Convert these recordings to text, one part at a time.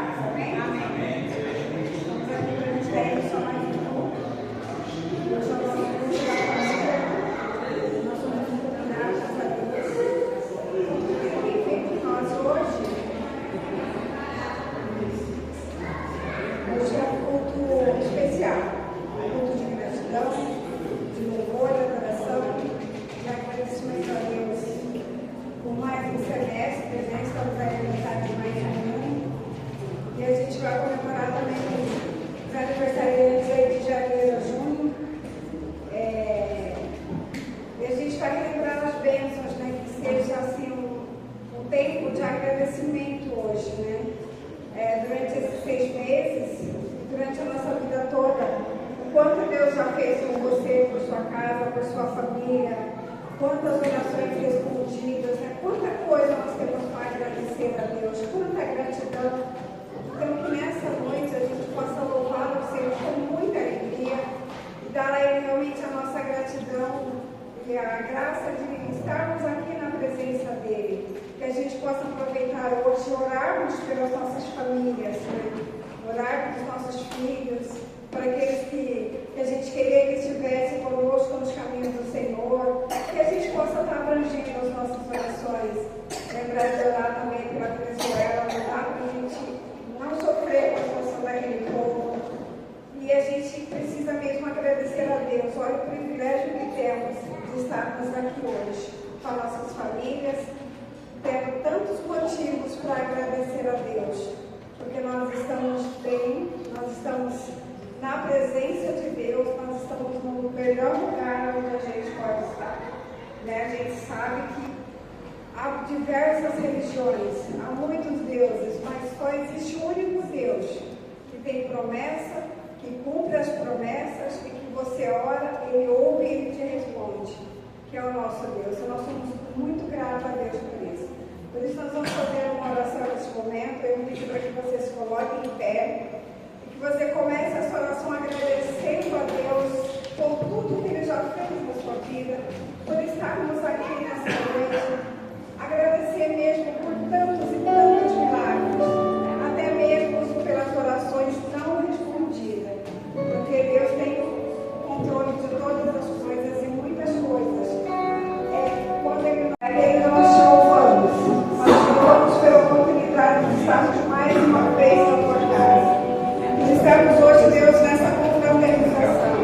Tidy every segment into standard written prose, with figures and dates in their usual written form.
casa, amém? Amém. Estamos aqui para a gente ter só mais um pouco. Eu sou a família da família. Nós somos muito gratos a Deus. O que Ele tem feito por nós hoje. Hoje é um culto especial. Culto de gratidão, de louvor, de adoração, de agradecimento a Deus por mais um semestre, né? Estamos aí na metade de mais um ano. E a gente vai comemorar também os aniversariantes aí de janeiro a junho. E a gente vai relembrar as bênçãos, né? Que seja assim um tempo de agradecimento hoje, né? Durante esses 6 meses, durante a nossa vida toda, o quanto Deus já fez por você, por sua casa, por sua família, quantas orações respondidas, né? Quanta coisa nós temos para agradecer a Deus, quanta gratidão. Então, que nessa noite a gente possa louvar o Senhor com muita alegria e dar a Ele realmente a nossa gratidão e a graça de estarmos aqui na presença dEle. Que a gente possa aproveitar hoje e orarmos pelas nossas famílias, né? Orar pelos nossos filhos, para aqueles que a gente queria que estivessem conosco nos caminhos do Senhor, que a gente possa estar abrangendo as nossas orações. Lembrar de orar também pela Venezuela, orar para a gente não sofrer com a situação daquele povo. E a gente precisa mesmo agradecer a Deus. Olha o privilégio que temos de estarmos aqui hoje com as nossas famílias, tendo tantos motivos para agradecer a Deus, porque nós estamos bem, nós estamos na presença de Deus, nós estamos no melhor lugar onde a gente pode estar. Né? A gente sabe que há diversas religiões, há muitos deuses, mas só existe um único Deus que tem promessa, que cumpre as promessas e que você ora, Ele ouve e Ele te responde, que é o nosso Deus. E nós somos muito gratos a Deus por isso. Por isso nós vamos fazer uma oração nesse momento. Eu pedi para que você se coloque em pé e que você comece a sua oração agradecendo a Deus por tudo que Ele já fez na sua vida, por estarmos aqui nessa noite. Agradecer mesmo por tantos e tantos milagres, até mesmo pelas orações não respondidas, porque Deus tem o controle de todas as coisas e muitas coisas. Quando Ele nós louvamos pela oportunidade de estarmos mais uma vez na tua casa. E estamos hoje, Deus, nessa confraternização.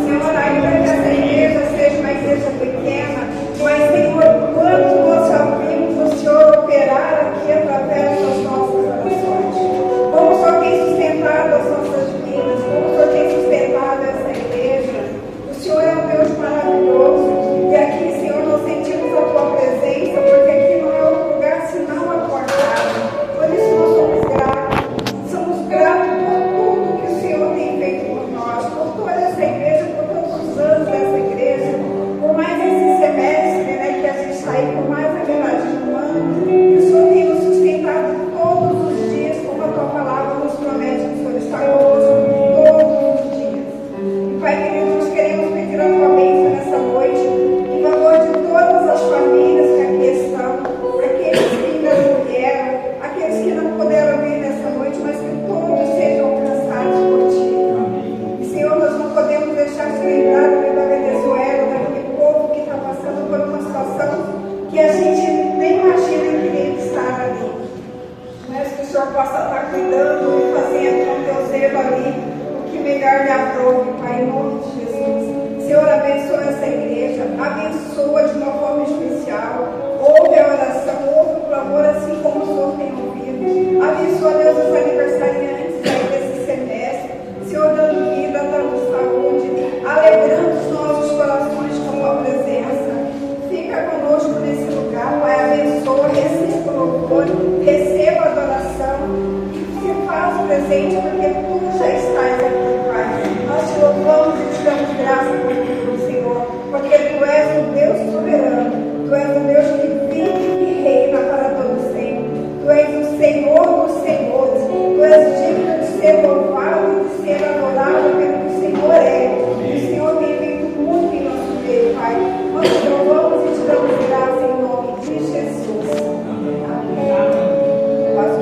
Senhor, ainda que essa igreja seja uma igreja pequena, mas, Senhor, quanto nós ouvimos o Senhor operar aqui através das nossas orações. Como o Senhor tem sustentado as nossas vidas, como o Senhor tem sustentado essa igreja. O Senhor é um Deus maravilhoso. E aqui, Senhor, nós sentimos a tua presença, porque aqui não é outro lugar senão a tua casa. Por isso nós somos gratos. Somos gratos por tudo que o Senhor tem feito por nós, por toda essa igreja, por todos os anos dessa igreja, por mais esse semestre, né, que a gente está aí, por mais a metade do ano. E o Senhor tem nos sustentado todos os dias, como a tua palavra nos promete, que o Senhor está conosco todos os dias. E, Pai querido, nós queremos pedir a tua bênção nessa noite, em favor de todas as famílias que aqui estão, aqueles que ainda não vieram, aqueles que não puderam vir nessa noite, mas que todos sejam alcançados por ti. E, Senhor, nós não podemos deixar de lembrar da Venezuela, daquele povo que está passando por uma situação que a gente nem imagina que ele estar ali. Mas que o Senhor possa estar cuidando e fazendo com teu zelo ali o que melhor lhe aprove, Pai, em nome de Jesus. Senhor, abençoa essa igreja, abençoa de uma forma especial. Ouve a oração, ouve o clamor, assim como o Senhor tem ouvido. Abençoa, Deus, os aniversariantes aí desse semestre. Senhor, dando vida, dando saúde, alegrando os nossos corações com a tua presença. Fica conosco nesse lugar, Pai, abençoa, receba o louvor, receba a adoração e se faz presente, porque tu já estás aqui, Pai. Nós te louvamos e te damos graça por tudo, Senhor, porque tu és o Deus soberano, tu és o Deus que vive e reina para todo sempre. Tu és o Senhor dos senhores, tu és digno de ser louvado e de ser adorado pelo que o Senhor é. E o Senhor tem feito muito em nosso meio, Pai. Nós te louvamos e te damos graça em nome de Jesus. Amém. Pode.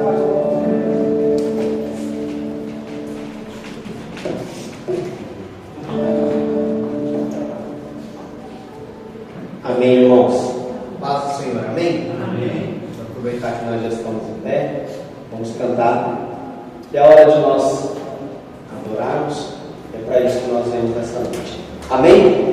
irmãos? Paz do Senhor, amém? Amém. Vamos aproveitar que nós já estamos em pé, vamos cantar. E é hora de nós adorarmos, é para isso que nós viemos nessa noite. Amém?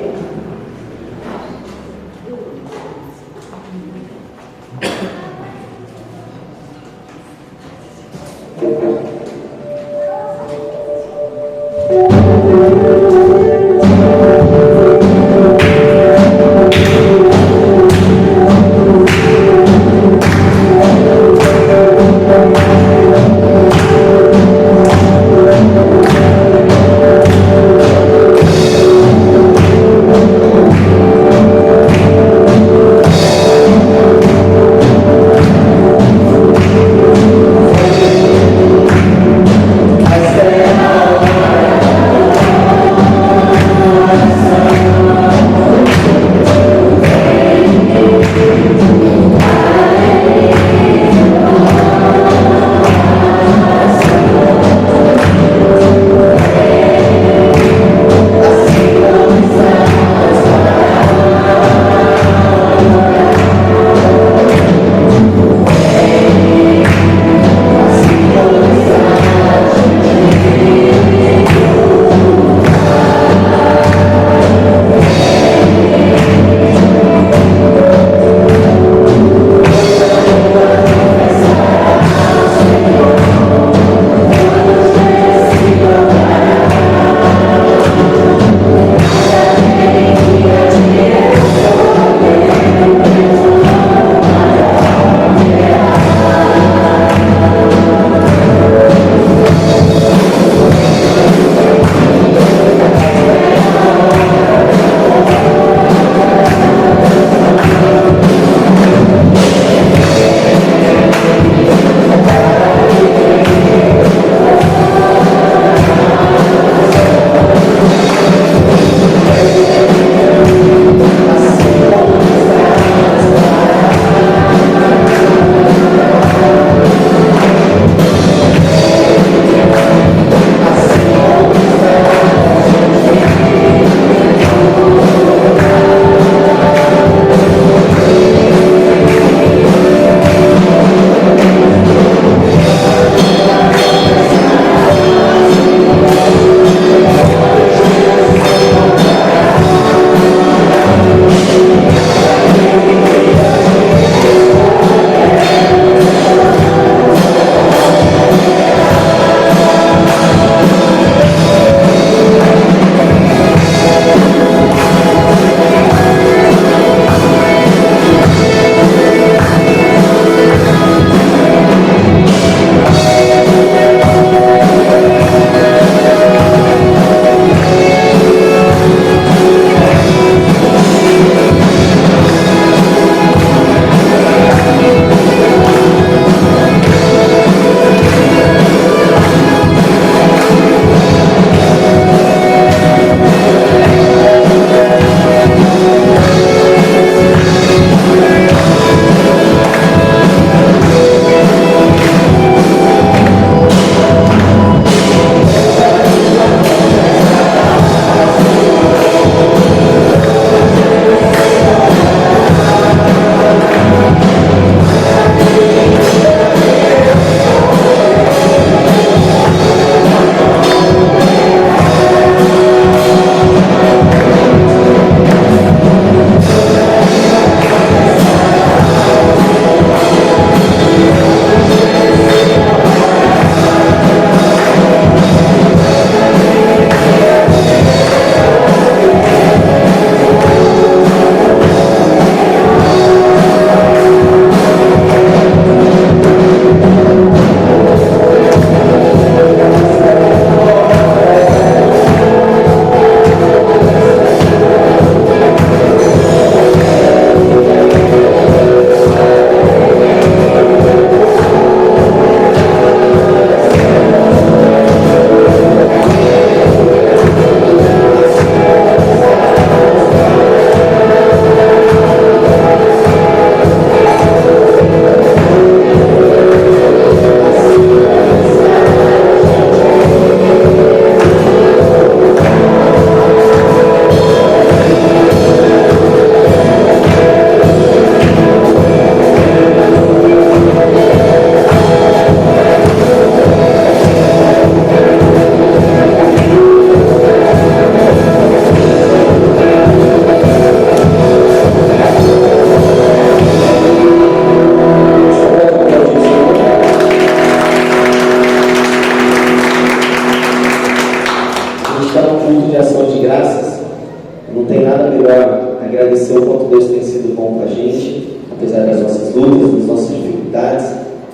apesar das nossas lutas, das nossas dificuldades,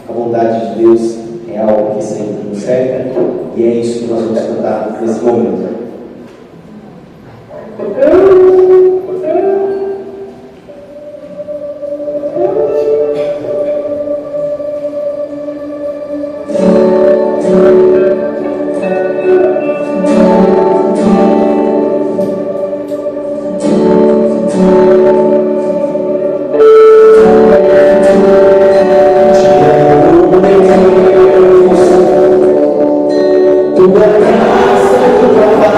a bondade de Deus é algo que sempre nos cerca, e é isso que nós vamos cantar nesse momento. Tua graça, tua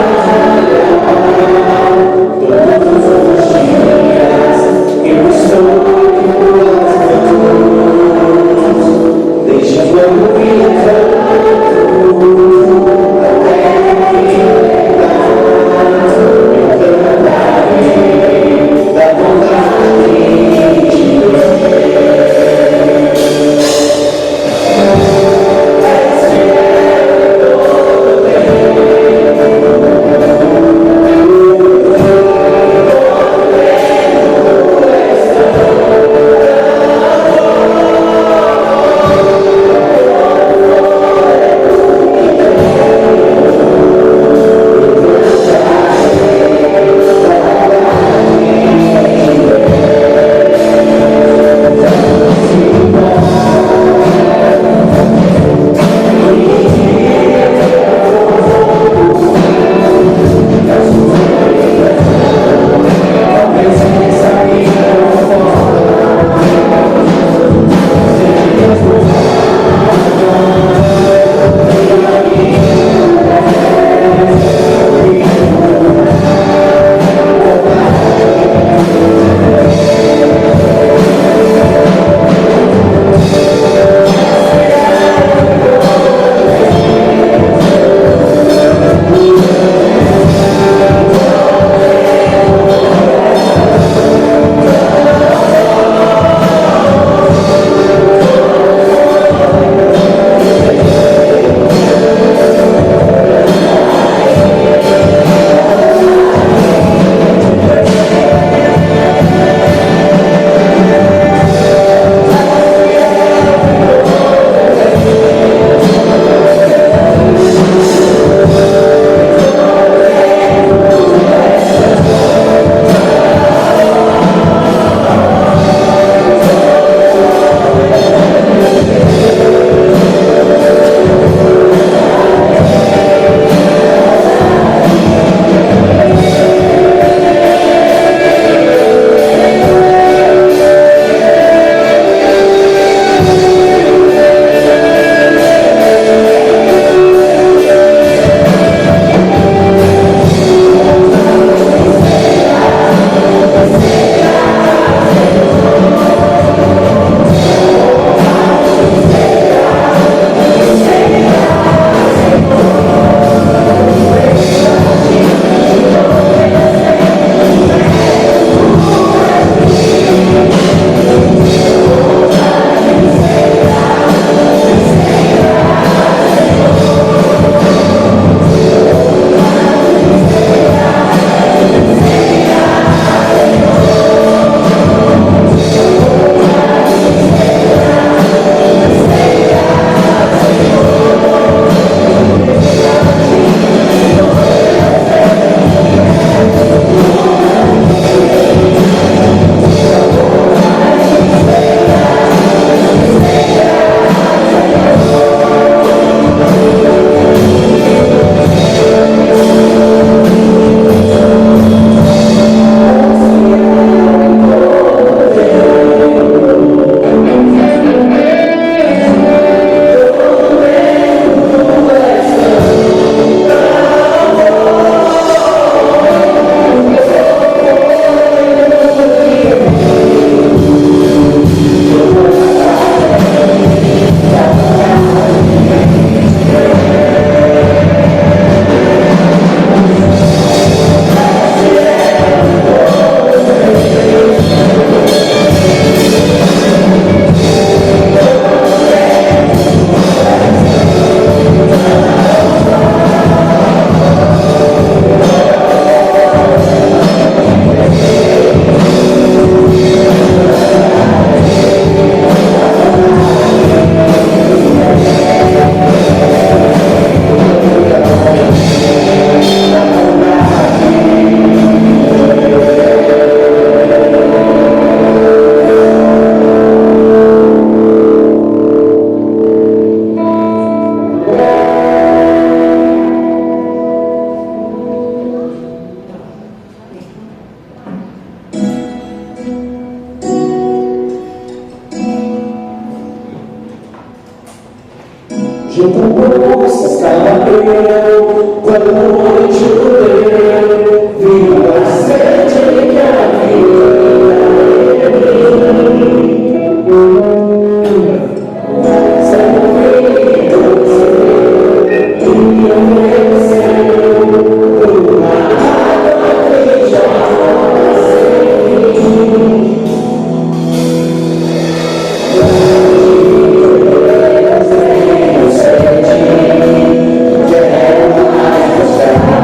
junto com estava eu, quando noite deu, viu a sede que havia em mim. Quero mais mostrar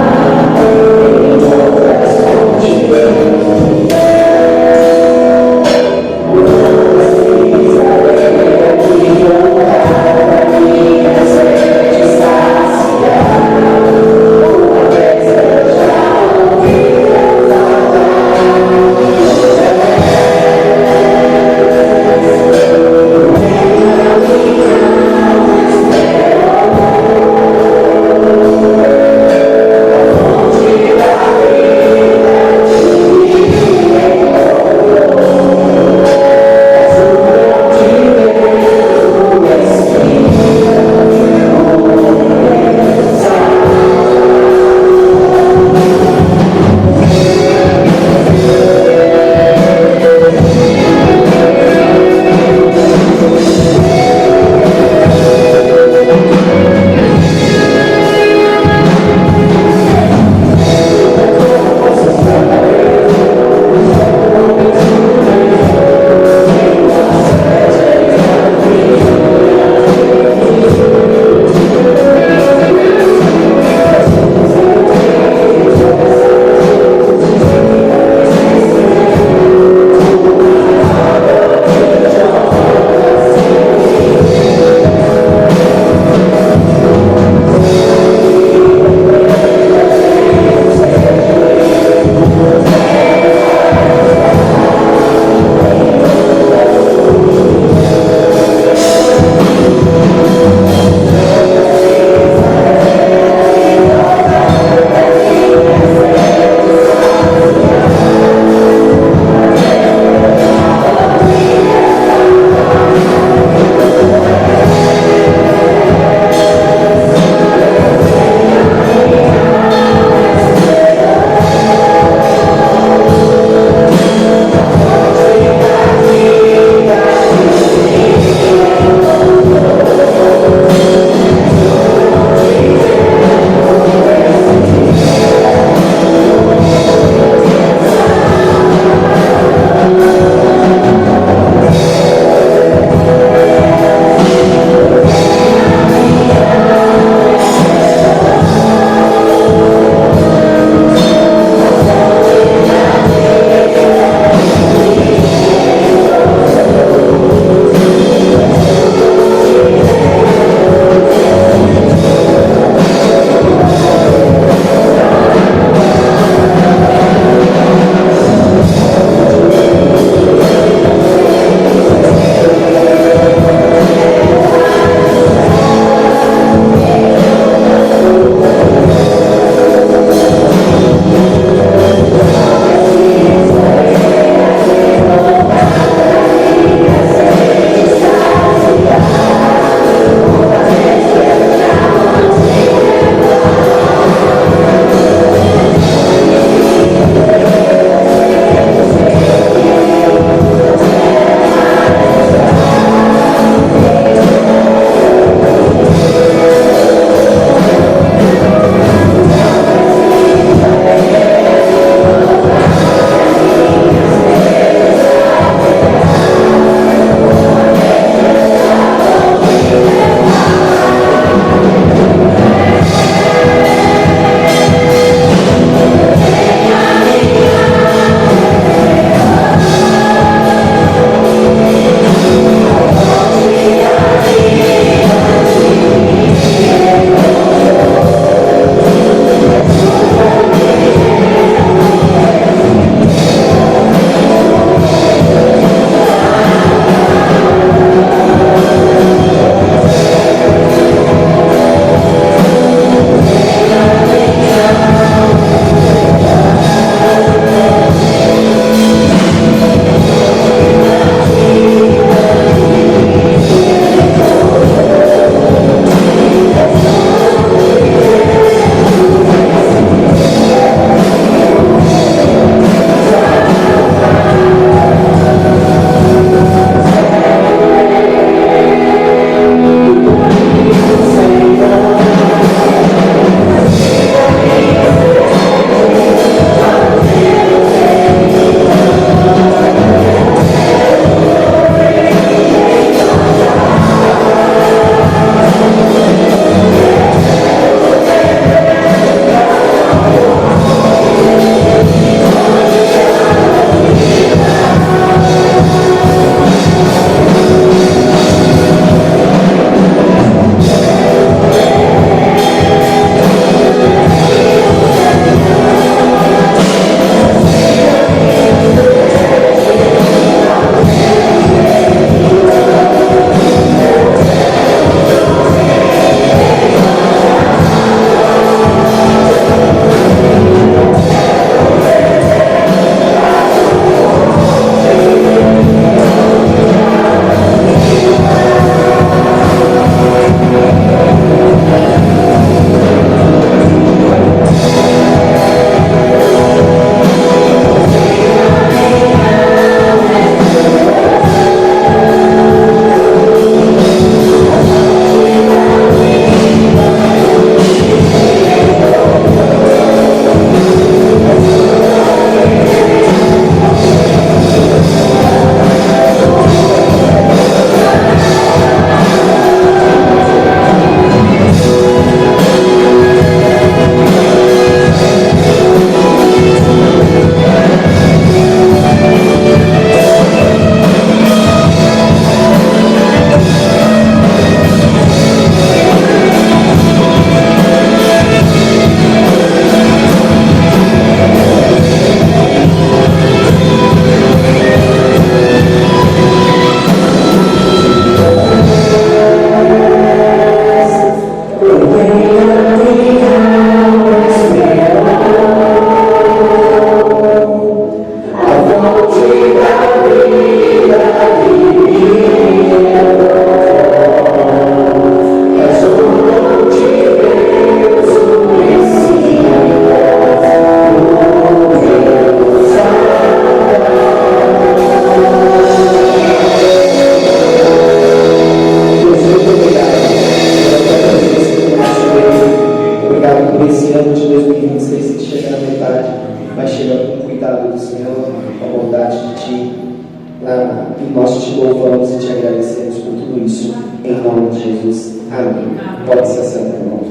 nós te louvamos e te agradecemos por tudo isso, em nome de Jesus. Amém. Pode se assentar, irmão.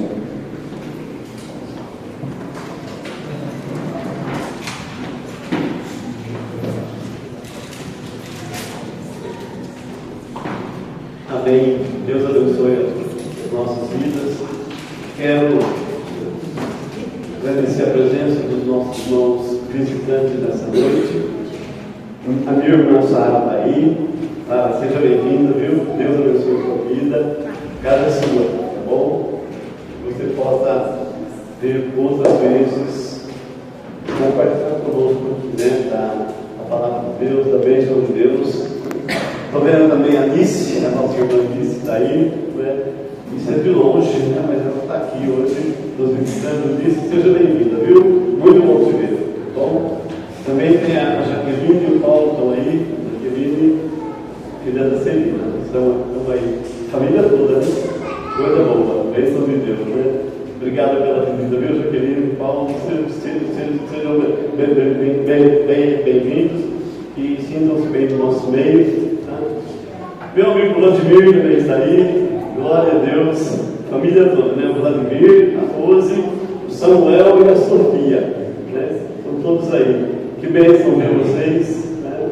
Amém. Deus abençoe as nossas vidas. Quero agradecer a presença dos nossos irmãos visitantes nessa noite. A minha irmã Sara está aí. Seja bem-vinda, viu? Deus abençoe a sua vida. Casa sua, tá bom? Você possa ter outras vezes compartilhar conosco, né, a palavra de Deus, da bênção de Deus. Estou vendo também a Alice, a nossa irmã Alice está aí, né? Isso é de longe, né? Mas ela está aqui hoje, nos visitando. Alice, seja bem-vinda, viu? Muito bom te ver, tá bom? Também tem a Jaqueline e o Paulo estão aí. Jaqueline, filha da Celina, estão aí. Família toda, né? Coisa boa, bênção de Deus, né? Obrigado pela visita, viu, Jaqueline e Paulo? Sejam bem-vindos e sintam-se bem no nosso meio. Meu amigo Vladimir também está aí, glória a Deus, família toda, né? O Vladimir, a Rose, o Samuel e a Sofia, né? Estão todos aí. Que bênção ver vocês, né?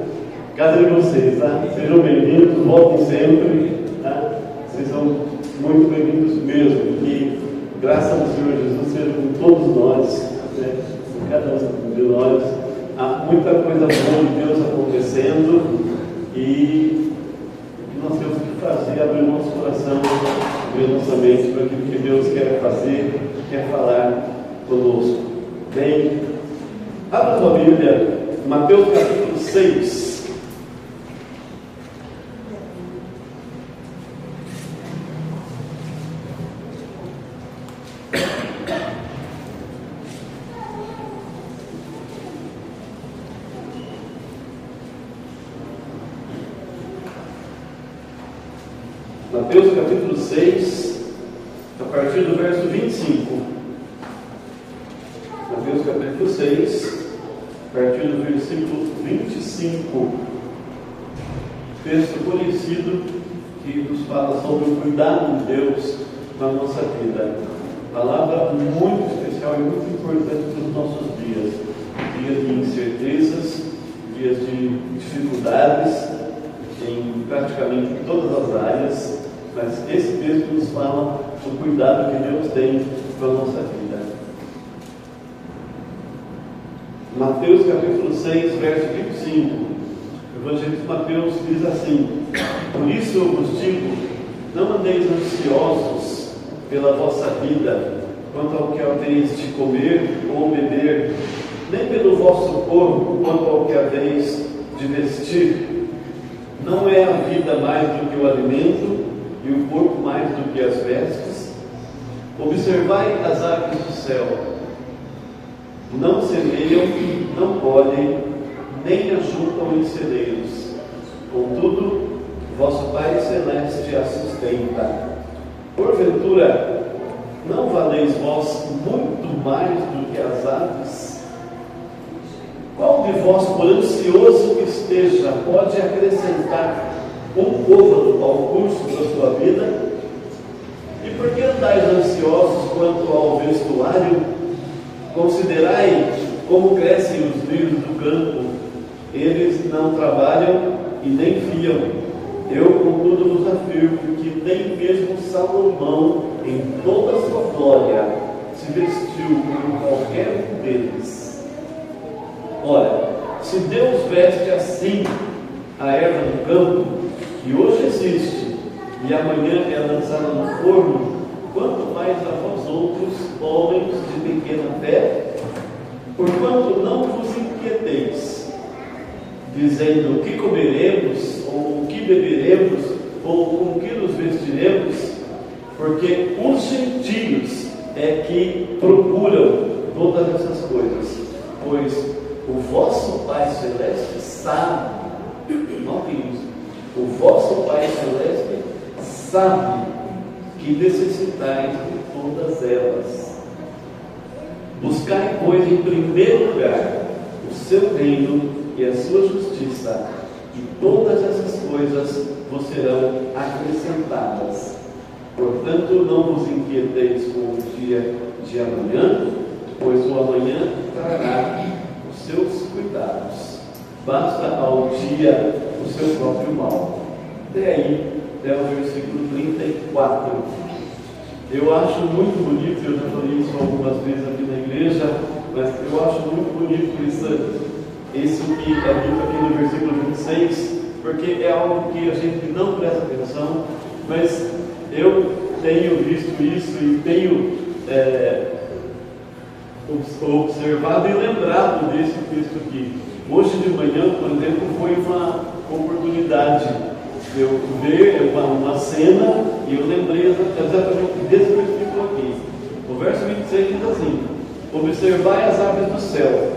Casa de vocês, tá? Sejam bem-vindos, voltem sempre, tá? Vocês são muito bem-vindos mesmo. E graças ao Senhor Jesus seja com todos nós, né? Com cada um de nós. Há muita coisa boa de Deus acontecendo e nós temos que fazer, abrir o nosso coração, abrir nossa mente para aquilo que Deus quer fazer, quer falar conosco. Bem, abra a sua Bíblia, Mateus capítulo 6. Mateus capítulo 6, a partir do verso 25. Mateus capítulo 6, a partir do versículo 25. Texto conhecido que nos fala sobre o cuidado de Deus na nossa vida. Palavra muito especial e muito importante para os nossos dias. Dias de incertezas, dias de dificuldades em praticamente todas as áreas. Mas esse texto nos fala do cuidado que Deus tem com a nossa vida. Mateus capítulo 6, verso 25. O evangelista Mateus diz assim: por isso eu vos digo, não andeis ansiosos pela vossa vida, quanto ao que haveis de comer ou beber, nem pelo vosso corpo, quanto ao que haveis de vestir. Não é a vida mais do que o alimento, e o corpo mais do que as vestes? Observai as aves do céu, não semeiam, não colhem, nem ajuntam em celeiros, contudo, vosso Pai Celeste a sustenta. Porventura, não valeis vós muito mais do que as aves? Qual de vós, por ansioso que esteja, pode acrescentar um côvado ao curso da sua vida? E por que andais ansiosos quanto ao vestuário? Considerai como crescem os lírios do campo, eles não trabalham e nem fiam. Eu, contudo, vos afirmo que nem mesmo Salomão, em toda a sua glória, se vestiu como qualquer um deles. Ora, se Deus veste assim a erva do campo, que hoje existe e amanhã é lançada no forno, quanto mais a vós outros, homens de pequena fé? Porquanto não vos inquieteis, dizendo: o que comeremos, ou o que beberemos, ou com que nos vestiremos? Porque os gentios é que procuram todas essas coisas, pois o vosso Pai Celeste sabe, notem isso, o vosso Pai Celeste sabe que necessitais de todas elas. Buscai, pois, em primeiro lugar o seu reino e a sua justiça, e todas essas coisas vos serão acrescentadas. Portanto, não vos inquieteis com o dia de amanhã, pois o amanhã trará os seus cuidados. Basta ao dia o seu próprio mal. Até aí, até o versículo 34. Eu acho muito bonito, eu já falei isso algumas vezes aqui na igreja, mas eu acho muito bonito isso que é dito aqui no versículo 26, porque é algo que a gente não presta atenção, mas eu tenho visto isso e tenho observado e lembrado desse texto aqui. Hoje de manhã, por exemplo, foi uma oportunidade de eu ver uma cena e eu lembrei exatamente desse versículo aqui. O verso 26 diz assim: observai as aves do céu,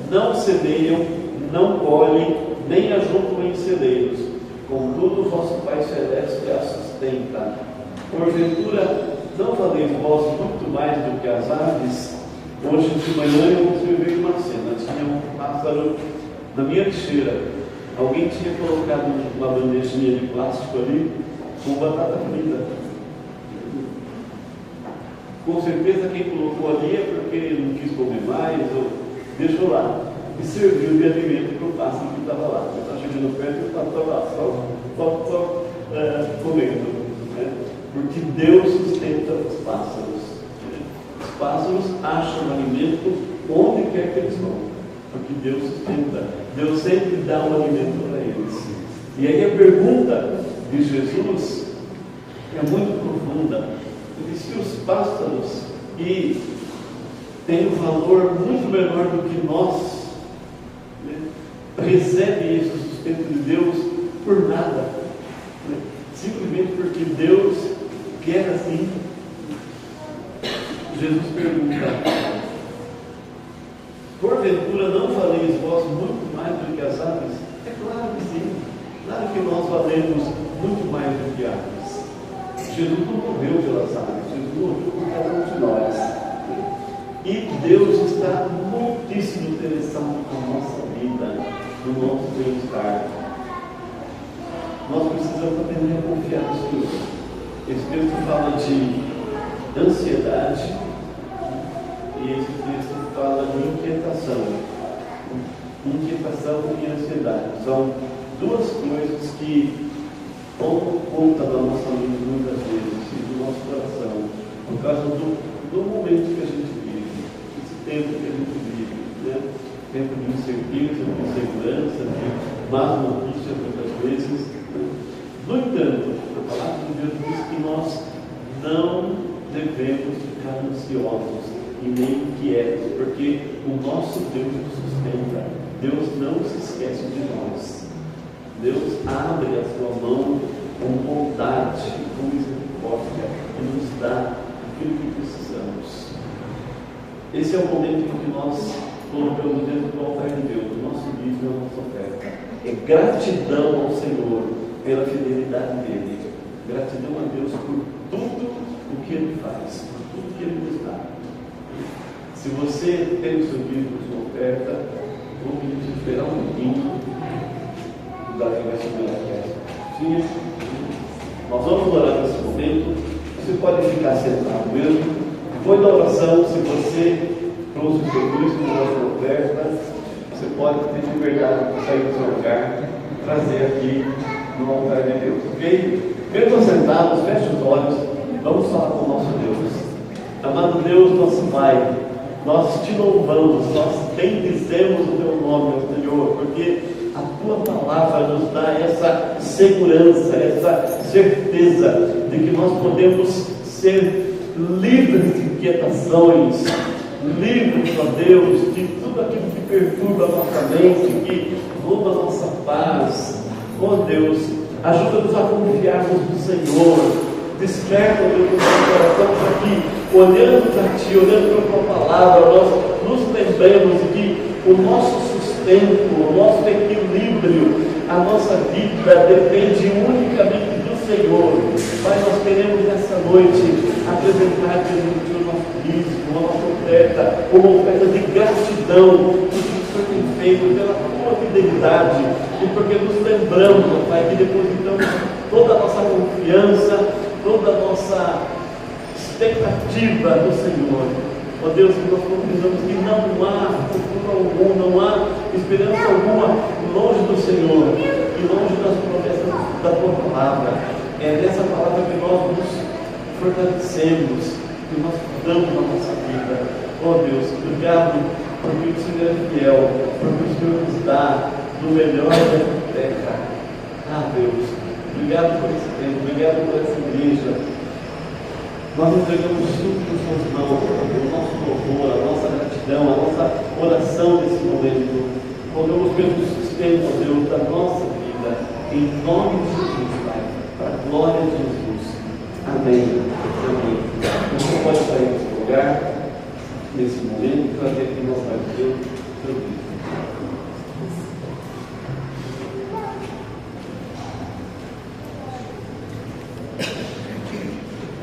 não semeiam, não colhem, nem ajuntam em celeiros, contudo o vosso Pai Celeste a sustenta. Porventura, não valeis vós muito mais do que as aves? Hoje de manhã eu observei uma cena, tinha um pássaro na minha lixeira. Alguém tinha colocado uma bandejinha de plástico ali com batata frita. Com certeza quem colocou ali é porque não quis comer mais ou deixou lá. E serviu de alimento para o pássaro que estava lá. Ele estava chegando perto e estava lá, só comendo. Né? Porque Deus sustenta os pássaros. Os pássaros acham alimento onde quer que eles vão. Porque Deus sustenta. Deus sempre dá um alimento para eles. E aí a pergunta de Jesus é muito profunda. Ele diz que os pássaros que têm um valor muito menor do que nós, né, recebem esse sustento de Deus por nada, né, simplesmente porque Deus quer assim. Jesus pergunta: porventura não valeis vós muito mais do que as aves? É claro que sim. Claro que nós valemos muito mais do que aves. Jesus não morreu pelas aves, Jesus morreu por cada um de nós. E Deus está muitíssimo interessado na nossa vida, no nosso bem-estar. Nós precisamos aprender a confiar no Senhor. Esse texto fala de ansiedade e esse texto fala de inquietação. Inquietação e ansiedade são duas coisas que tomam conta da nossa mente muitas vezes e do nosso coração, por causa do momento que a gente vive, esse tempo que a gente vive, né? Tempo de incerteza, de insegurança, de más notícias muitas vezes. No entanto, a palavra de Deus diz que nós não devemos ficar ansiosos e nem inquietos, porque o nosso Deus nos sustenta. Deus não se esquece de nós. Deus abre a sua mão com bondade, com misericórdia e nos dá aquilo que precisamos. Esse é o momento em que nós colocamos dentro do altar de Deus o nosso dízimo e a nossa oferta. É gratidão ao Senhor pela fidelidade dele. Gratidão a Deus por tudo o que Ele faz, por tudo que Ele nos dá. Se você tem o seu dízimo, a sua oferta, vou pedir para esperar um pouquinho. Davi vai subir aqui. Nós vamos orar nesse momento. Você pode ficar sentado mesmo. Depois da oração, se você trouxe o seu dízimo da sua oferta, você pode ter liberdade de sair do seu lugar, trazer aqui no altar de Deus, ok? Mesmo sentados, feche os olhos, vamos falar com o nosso Deus. Amado Deus, nosso Pai, nós te louvamos, nós bendizemos o teu nome, Senhor, porque a tua palavra nos dá essa segurança, essa certeza de que nós podemos ser livres de inquietações, livres, ó Deus, de tudo aquilo que perturba a nossa mente, que rouba a nossa paz. Ó Deus, ajuda-nos a confiarmos no Senhor. Desperta, Deus, o nosso coração para que, olhando para Ti, olhando para a Tua palavra, nós nos lembremos que o nosso sustento, o nosso equilíbrio, a nossa vida depende unicamente do Senhor. Pai, nós queremos nessa noite apresentar o nosso dízimo, a nossa oferta, uma oferta de gratidão por tudo que o Senhor tem respeito, pela tua fidelidade e porque nos lembramos, ó Pai, que depositamos toda a nossa confiança, toda a nossa expectativa no Senhor. Ó Deus, que nós confessamos que não há futuro algum, não há esperança alguma longe do Senhor e longe das promessas da tua palavra. É nessa palavra que nós nos fortalecemos, que nós damos na nossa vida. Ó Deus, obrigado porque o Senhor é fiel, porque o Senhor nos dá do melhor dessa terra. Ah, Deus, obrigado por esse tempo, obrigado por essa igreja. Nós entregamos tudo nas suas mãos, o nosso louvor, a nossa gratidão, a nossa oração nesse momento. Rogamos pelo sustento, ó Deus, da nossa vida, em nome de Jesus, Pai, para a glória de Jesus. Amém. Amém. Você pode sair desse lugar, nesse momento, e trazer aqui nosso Pai de Deus, seu Cristo.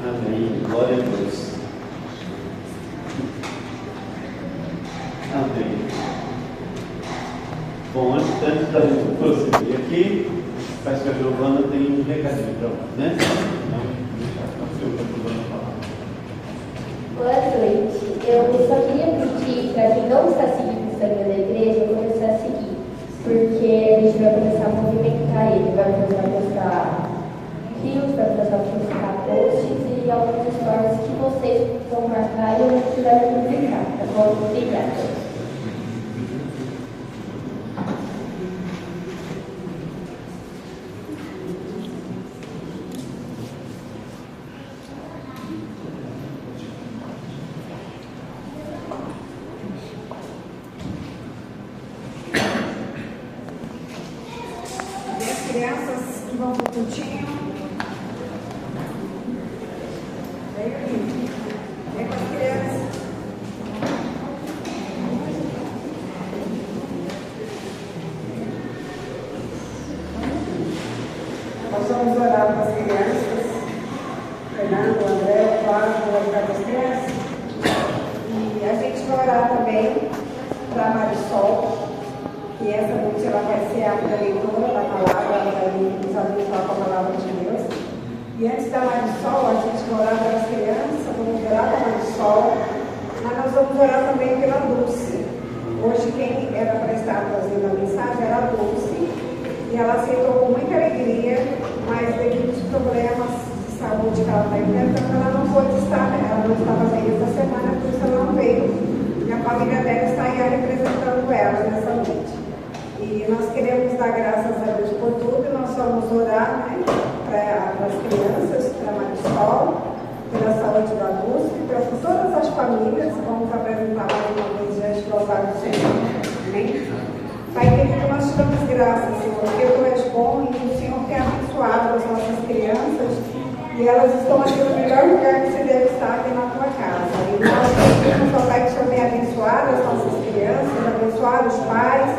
Amém. Glória a Deus. Amém. Bom, antes da gente prosseguir aqui, parece que a Giovana tem um recadinho para nós, né? Então, deixa a Giovana falar. Boa noite. Eu só queria pedir para quem não está seguindo o Instagram da igreja, começar a seguir. Porque a gente vai começar a movimentar ele. Vai começar a postar rios, vai começar a postar posts e alguns stories que vocês vão marcar e eu quiser publicar, tá bom? Obrigada. Crianças que vão para o cultinho. Vem com as crianças. Nós vamos orar com as crianças. Fernando, André, Flávio, vão orar com as crianças. E a gente vai orar também para a Marisol. E essa noite ela vai ser a leitora da palavra, ela vai nos abençoar com a palavra de Deus. E antes da Marisol, a gente vai orar pelas crianças, vamos orar pela Marisol, mas nós vamos orar também pela Dulce. Hoje quem era para estar trazendo a mensagem era a Dulce, e ela aceitou com muita alegria, mas devido aos problemas de saúde que ela está enfrentando, ela não pôde estar, ela não estava bem essa semana, por isso ela não veio. E a família dela está aí representando ela nessa noite. E nós queremos dar graças a Deus por tudo, e nós vamos orar, né, para as crianças, para a Marisol, pela saúde da Luz, por todas as famílias. Vamos apresentar mais uma vez diante do altar do Senhor. Amém? Pai querido, nós te damos graças, Senhor, porque Tu és bom e o Senhor tem abençoado as nossas crianças e elas estão aqui no melhor lugar que você deve estar, aqui na Tua casa. E nós pedimos, ó Pai, que o Senhor venha abençoar as nossas crianças, abençoar os pais,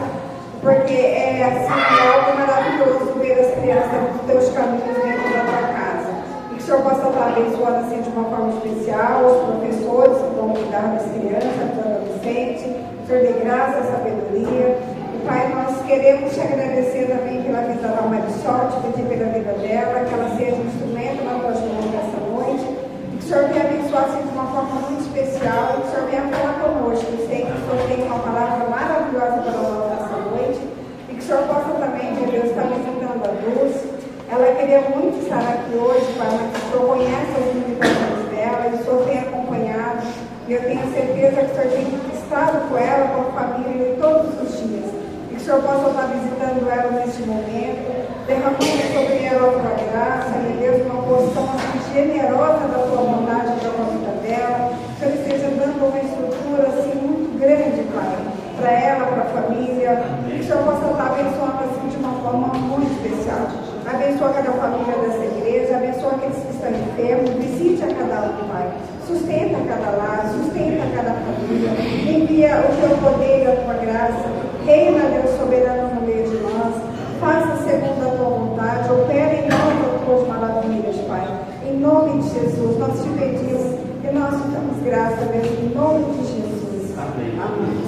porque é assim, algo maravilhoso ver as crianças dos Teus caminhos dentro da Tua casa. E que o Senhor possa estar abençoando assim de uma forma especial os professores que vão cuidar das crianças, dos adolescentes. O Senhor dê graça, sabedoria. E Pai, nós queremos te agradecer também pela vida da Marisol, te pedir pela vida dela, que ela seja um instrumento nas Tuas mãos nessa noite. E que o Senhor venha abençoar assim de uma forma muito especial. E que o Senhor venha falar conosco. Eu sei que o Senhor tem uma palavra maravilhosa para nós nessa noite. E que o Senhor possa também, meu Deus, estar visitando a Luz. Ela queria muito estar aqui hoje, Pai, mas o Senhor conhece as limitações dela, e o Senhor tem acompanhado. E eu tenho certeza que o Senhor tem estado com ela, com a família, todos os dias. E que o Senhor possa estar visitando ela neste momento, derramando sobre ela a Tua graça, meu Deus, uma porção assim generosa da Tua vontade para a vida dela. Que o Senhor esteja dando uma estrutura assim muito grande, Pai, para ela, para a família. E que o Senhor possa estar abençoando assim de uma forma muito especial. Abençoa cada família dessa igreja, abençoa aqueles que estão enfermos, visite a cada um, Pai. Sustenta cada lar, sustenta cada família. Envia o Teu poder e a Tua graça. Reina, Deus soberano, no meio de nós. Faça segundo a Tua vontade. Opera em nós as Tuas maravilhas, Pai. Em nome de Jesus, nós te pedimos e nós te damos graça, Deus, em nome de Jesus. Amém. Amém.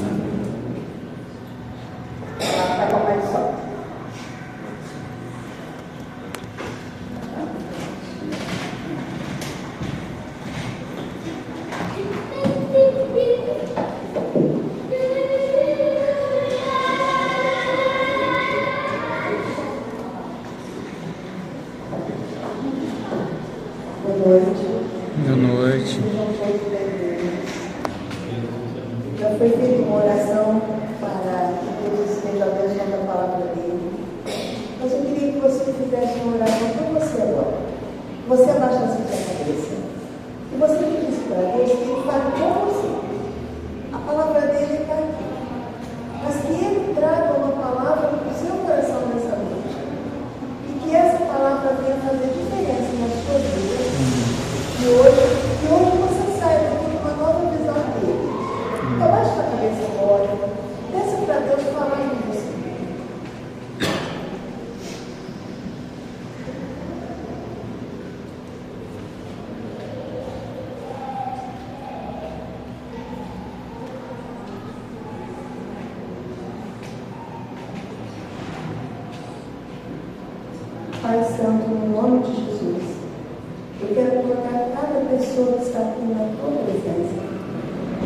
Boa noite. Já foi feita uma oração para que Deus esteja abençoando a palavra dele. Mas eu queria que você fizesse uma oração por você agora. Você abaixasse a sua cabeça. E você pedisse para Deus que ele fale com você. A palavra dele está aqui. Mas que ele traga uma palavra para o seu coração nessa noite. E que essa palavra venha fazer diferença na sua vida. E hoje você sai daqui com uma nova visão dele. Abaixe a cabeça agora. Peça para Deus falar em você. Pai Santo, no nome de Jesus, eu quero colocar cada pessoa que está aqui na tua presença,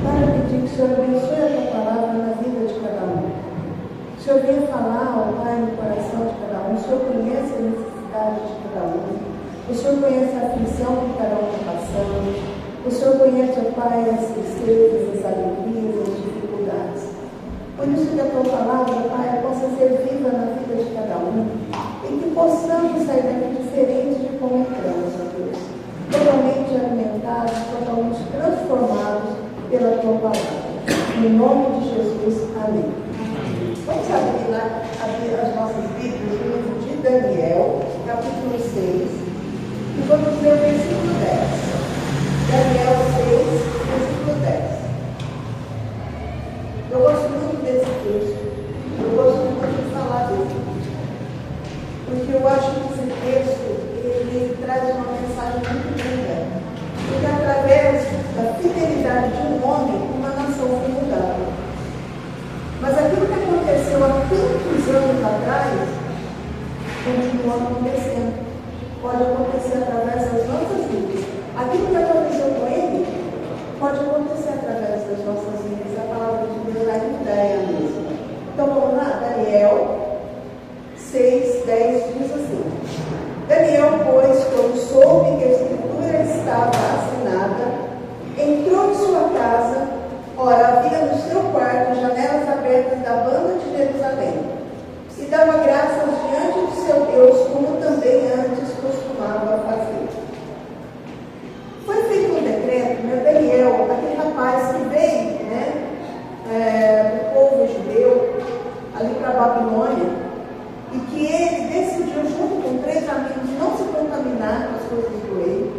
para pedir que o Senhor abençoe a tua palavra na vida de cada um. O Senhor venha falar ao Pai no coração de cada um. O Senhor conhece a necessidade de cada um. O Senhor conhece a aflição que cada um está passando. O Senhor conhece, ó Pai, as tristezas, as alegrias, as dificuldades. Por isso que a tua palavra, Pai, possa ser viva na vida de cada um. E que possamos sair daqui diferentes de como entramos, ó Deus. Totalmente alimentados, totalmente transformados pela tua palavra. Em nome de Jesus, amém. Vamos abrir as nossas Bíblias no livro de Daniel, capítulo 6, e vamos ler o versículo 10. Daniel 6, versículo 10. Eu gosto muito desse texto. Eu gosto muito de falar desse texto. Porque eu acho que esse texto, ele traz uma mensagem muito linda. Porque através da fidelidade de um homem, uma nação foi mudada. Mas aquilo que aconteceu há tantos anos atrás, continua acontecendo. Pode acontecer através das nossas vidas. Aquilo que aconteceu com ele, pode acontecer através das nossas vidas. A palavra de Deus ainda é a mesma. Então vamos lá, Daniel 6, 10 diz assim: Daniel, pois, quando soube que a escritura estava assinada, entrou em sua casa. Ora, havia no seu quarto janelas abertas da banda de Jerusalém, e dava graças diante de seu Deus, como também antes costumava fazer. Foi feito um decreto, Daniel, aquele rapaz que veio, do povo judeu, ali para a Babilônia, e que ele decidiu, junto com 3 amigos, não se contaminar com as coisas do rei.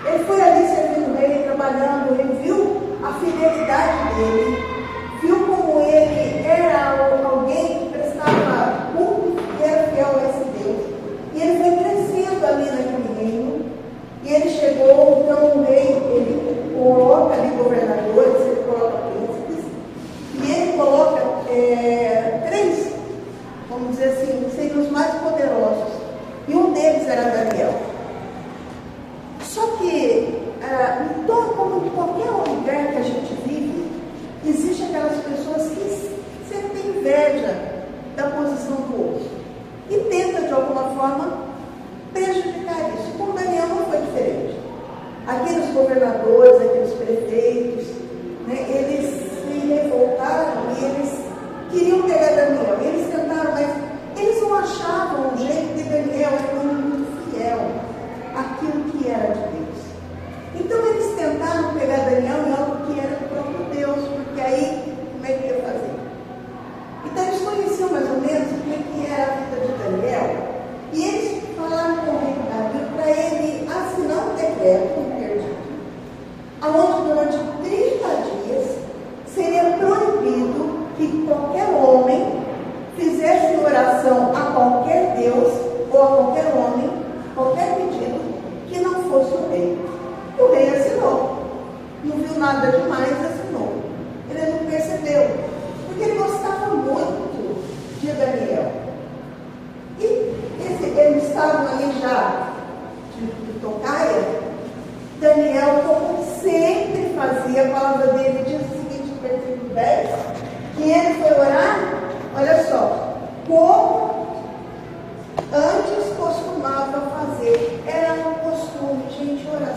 Ele foi ali servindo o rei, trabalhando, ele viu a fidelidade dele, viu como ele era alguém que prestava culto e era fiel a esse Deus. E ele foi crescendo ali naquele reino, e ele chegou, então o rei, ele coloca ali governadores, ele coloca príncipes, e ele coloca 3, vamos dizer assim, seriam os mais poderosos. E um deles era Daniel. Só que, como em qualquer lugar que a gente vive, existem aquelas pessoas que sentem inveja da posição do outro e tentam, de alguma forma, prejudicar isso. Com Daniel não foi diferente. Aqueles governadores, aqueles prefeitos, eles se revoltaram e eles queriam pegar Daniel. Eles tentaram, mas eles não achavam um jeito de Daniel era muito fiel àquilo que era de Deus. Então eles tentaram pegar Daniel em algo que era do próprio Deus, porque aí como é que ia fazer? Então eles conheciam mais ou menos como é que era a vida de Daniel, e eles falaram com o rei Dario para ele assinar um decreto interdito, onde durante 30 dias seria proibido que qualquer homem fizesse oração a qualquer Deus ou a qualquer homem, qualquer pedido que não fosse o rei. E o rei assinou. Não viu nada demais, assinou. Ele não percebeu, porque ele gostava muito de Daniel. E eles estavam ali já de tocaia. Daniel, como sempre fazia, a palavra dele diz o seguinte, no versículo 10, que ele foi orar, olha só, como antes costumava fazer. Era um costume, gente, orar.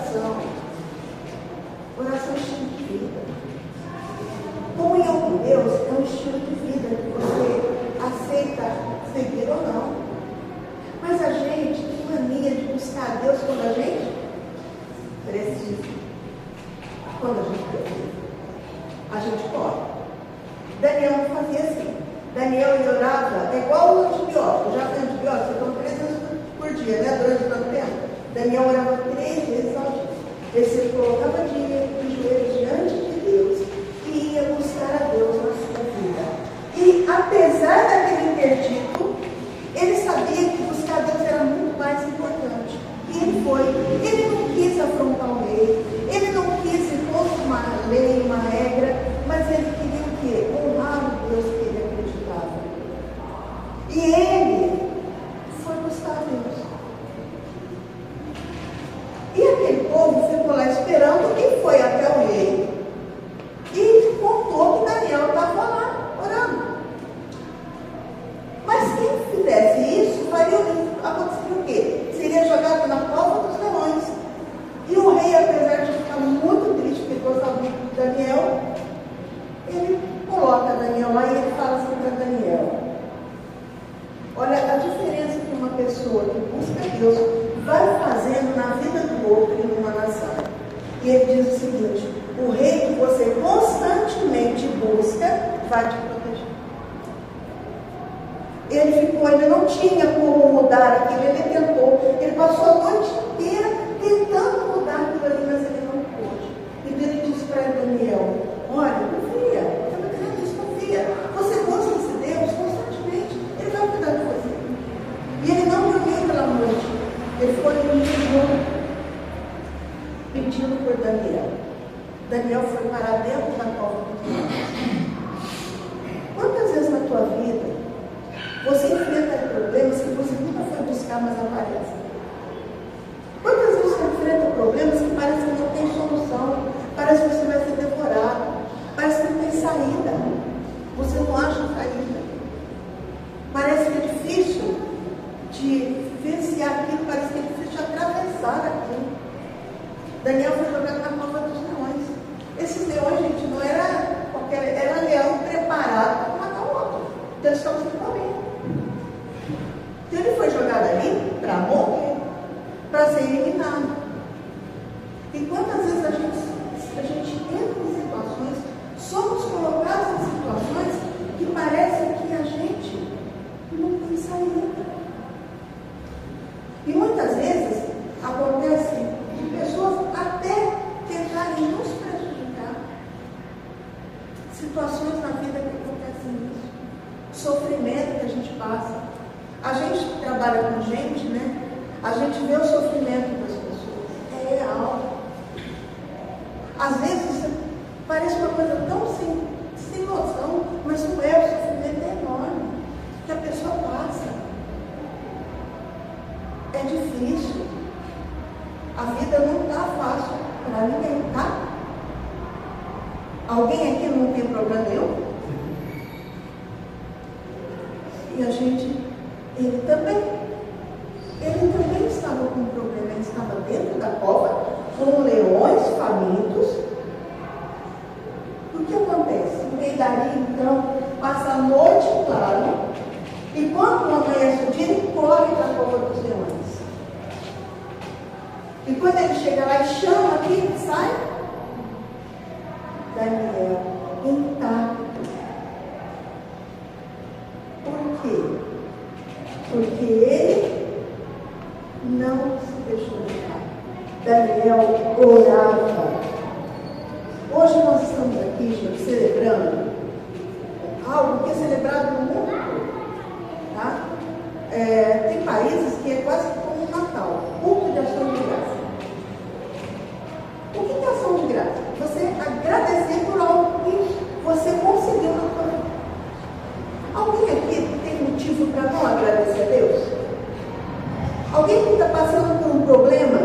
quando a gente precisa, a gente corre. Daniel não fazia assim. Daniel ele orava, é igual o antibiótico. Já tem antibiótico, você toma 3 vezes por dia, né? Durante tanto tempo. Daniel orava 3 vezes ao dia. Ele se colocava de joelhos diante de Deus e ia buscar a Deus na sua vida. E apesar daquele interdito, ele sabia que buscar a Deus era muito mais importante. E ele foi. Ele não quis afrontar o rei, ele não quis impor uma lei, uma regra, mas ele queria o quê? Honrar o Deus que ele acreditava. E ele foi buscar a Deus. E aquele povo ficou lá esperando e foi até o rei e contou que Daniel estava lá orando. Mas quem fizesse isso, aconteceria o quê? Seria jogado na cova dos leões. E o rei, apesar de ficar muito triste porque gostava muito de Daniel, ele coloca Daniel lá e ele fala assim para Daniel: olha, a diferença que uma pessoa que busca Deus vai fazendo na vida do outro e numa nação. E ele diz o seguinte: o rei que você constantemente busca vai te proteger. Ele não tinha como mudar aquilo, ele tentou, ele passou a noite inteira tentando mudar aquilo ali, mas ele não pôde. E ele disse para Daniel: olha, confia, confia, você busca esse Deus constantemente, ele vai cuidar de você. E ele não dormiu pela noite, ele foi pedindo por Daniel. Daniel foi parar dentro da cova dos leões. Quantas vezes na tua vida você enfrenta problemas que você nunca foi buscar, mas aparecem? Quantas vezes você enfrenta problemas que parece que não tem solução, parece que você vai ser devorado, parece que não tem saída, você não acha saída, parece que é difícil de vivenciar aquilo, parece que é difícil de atravessar aquilo. Daniel foi jogado na cova dos leões. Esses leões, gente, não era qualquer, era leão preparado para matar o outro. Então eles estavam sem comer. Então ele foi jogado ali para morrer, para ser eliminado. E quantas vezes a gente entra em situações, somos colocados em situações que parece que a gente não tem saída. E muitas vezes acontece de pessoas até tentarem nos prejudicar. Situações na vida que acontecem isso. Sofrimento que a gente passa. A gente trabalha com gente, né? A gente vê o sofrimento das pessoas. É real. Às vezes parece uma coisa tão sem noção, mas não é. O sofrimento é enorme que a pessoa passa. É difícil. A vida não está fácil para ninguém, tá? Alguém aqui não tem problema nenhum? E a gente, ele também estava com um problema, ele estava dentro da cova, com leões famintos. O que acontece? O rei Dario, então, passa a noite claro, e quando amanhece o dia, ele corre para a cova dos leões. E quando ele chega lá e chama quem sai? Daniel, intacto. Por quê? Porque ele não se deixou levar. Daniel orava. Hoje nós estamos aqui, gente, celebrando algo que é celebrado no mundo. Tá? Tem países que é quase como um Natal, culto de ação de graça. O que é ação de graça? Você agradecer por algo que você conseguiu na sua vida. Alguém aqui tem motivo para não agradecer a Deus? Alguém que está passando por um problema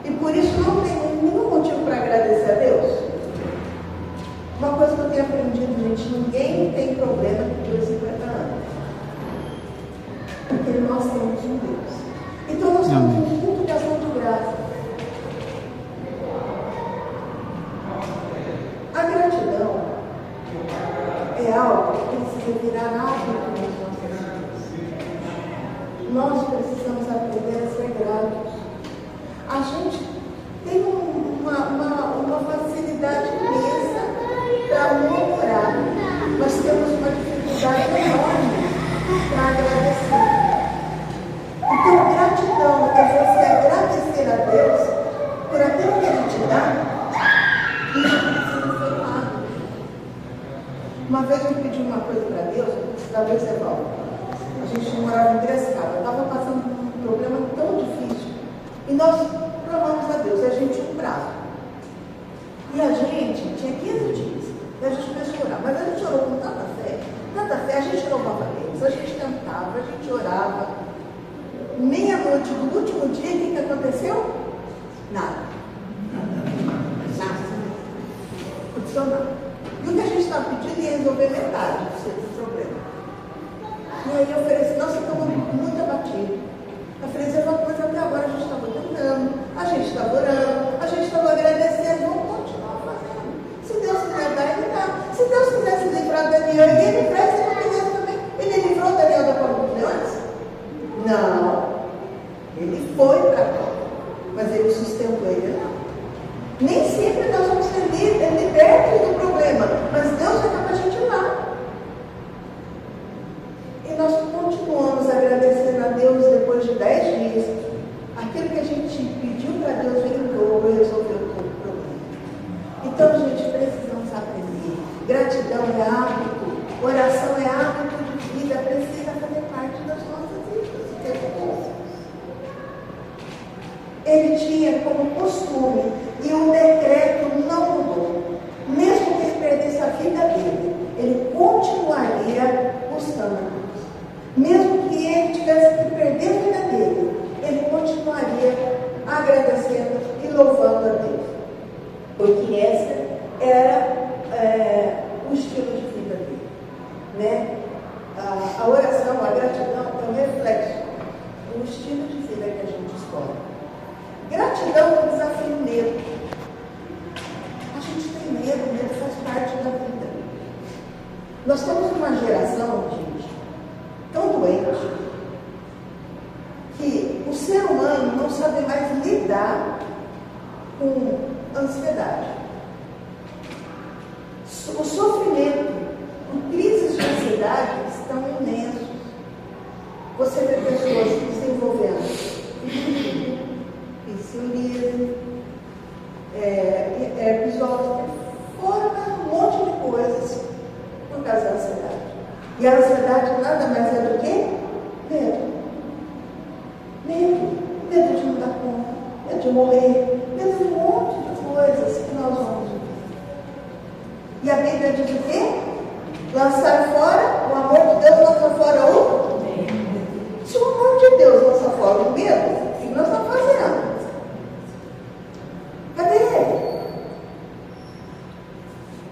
e por isso não tem nenhum motivo para agradecer a Deus? Uma coisa que eu tenho aprendido, gente, ninguém tem problema depois de 50 anos. Porque nós temos um Deus. Então nós temos um culto de ação de graça. A gratidão é algo que precisa virar hábito nas nossas vidas. Nós precisamos aprender a ser gratos. A gente tem uma uma facilidade imensa para murmurar. Nós temos uma dificuldade enorme para agradecer. Então, gratidão é você agradecer a Deus por aquilo que Ele te dá e não precisa ser pago. Uma vez eu pedi uma coisa para Deus, talvez você volta. A gente morava em Piracicaba, estava passando por um problema tão difícil. E nós clamamos a Deus, a gente tinha um prazo. E a gente tinha 15 dias. E a gente começou a orar. Mas a gente orou com tanta fé, a gente louvava Deus, a gente cantava, a gente orava. Meia-noite do último dia, o que aconteceu? Nada. Aconteceu nada. E o que a gente estava pedindo ia resolver metade do problema. E aí eu falei assim, nossa, estamos muito abatidos. Eu falei assim, mas até agora a gente estava cantando, a gente estava orando, a gente estava agradecendo, vamos continuar fazendo. Se Deus quiser dar, Ele dá. Se Deus quiser se livrar de Daniel, Ele livrar, se não quiser também. Ele livrou Daniel da cova dos leões? Não. Ele foi para a cova, mas Ele sustentou ele não. Nem sempre nós vamos ser libertos do problema, mas Deus é capaz de tirar. E nós continuamos agradecendo a Deus depois de 10 dias. Aquilo que a gente pediu para Deus veio em dobro e resolveu todo o problema. Então, gente, precisamos aprender. Gratidão é hábito, oração é hábito de vida, precisa fazer parte das nossas vidas. Ele tinha como costume, e o decreto não mudou. Mesmo que ele perdesse a vida dele, ele continuaria buscando a Deus. Mesmo que ele tivesse que perder a vida dele, ele continuaria agradecendo e louvando a Deus. Porque esse era o estilo de vida dele. Né? A oração, a gratidão é um reflexo do estilo de vida que a gente escolhe. Gratidão desafia o medo. A gente tem medo, o medo faz parte da vida. Nós temos uma geração, gente, tão doente, que o ser humano não sabe mais lidar com ansiedade. O sofrimento, com crises de ansiedade estão imensos. Você vê pessoas desenvolvendo psoríase, episódios, fora um monte de coisas por causa da ansiedade. E a ansiedade nada mais é do que medo. Medo de não dar conta, medo de morrer, medo de um monte de coisas que nós vamos viver. E a Bíblia diz o quê? Lançar fora, o amor de Deus lança fora o medo. Se o amor de Deus lança fora o medo, o que nós estamos fazendo? Cadê ele?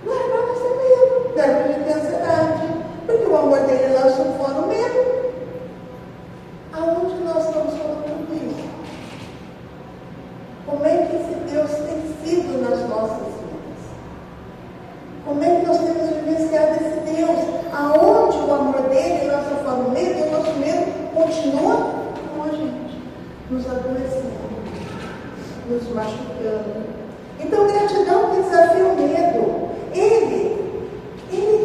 Não é para nós ter medo, não é para a gente ter ansiedade, porque o amor dele lança fora o medo. Aonde nós estamos colocando isso? Como é que esse Deus tem sido nas nossas vidas? Como é que nós temos vivenciado esse Deus? Aonde o amor dele lança fora o medo e o nosso medo continua com a gente, nos adoecendo, nos machucando. Então, gratidão que desafia o medo. Ele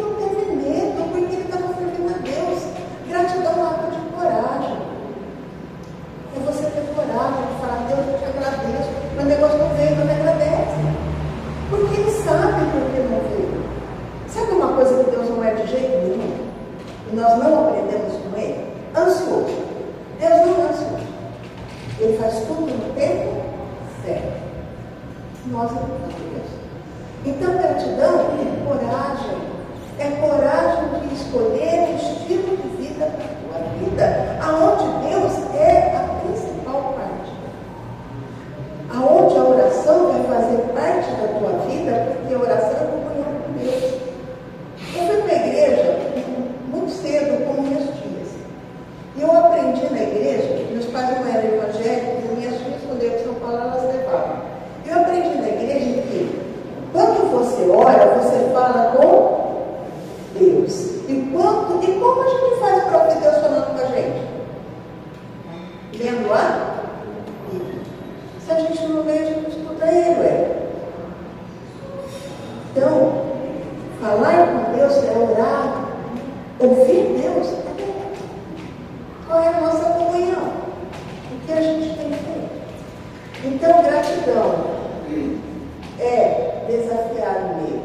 não teve medo porque ele estava servindo a Deus. Gratidão é um ato de coragem. É você ter coragem de falar, Deus, eu te agradeço. Meu negócio não veio, não me agradece. Porque ele sabe por que não veio. Sabe uma coisa que Deus não é de jeito nenhum? E nós não aprendemos com ele? Ansioso. Deus não é ansioso. Ele faz tudo no tempo certo. Nós não fazemos. Então, gratidão é coragem de escolher o estilo de vida para a tua vida, aonde Deus é a principal parte. Aonde a oração vai fazer parte da tua vida, porque a oração é comunhão com Deus. Eu fui para a igreja muito cedo, como minhas tias. E eu aprendi na igreja, meus pais não eram evangélicos, e minhas tias, quando eu ia para São Paulo, elas levavam. Eu aprendi na igreja que quando você ora, você fala com Deus. E como a gente faz para ouvir Deus falando com a gente? Lendo a Bíblia. Se a gente não lê, a gente estuda ele, Então, gratidão é desafiar o medo.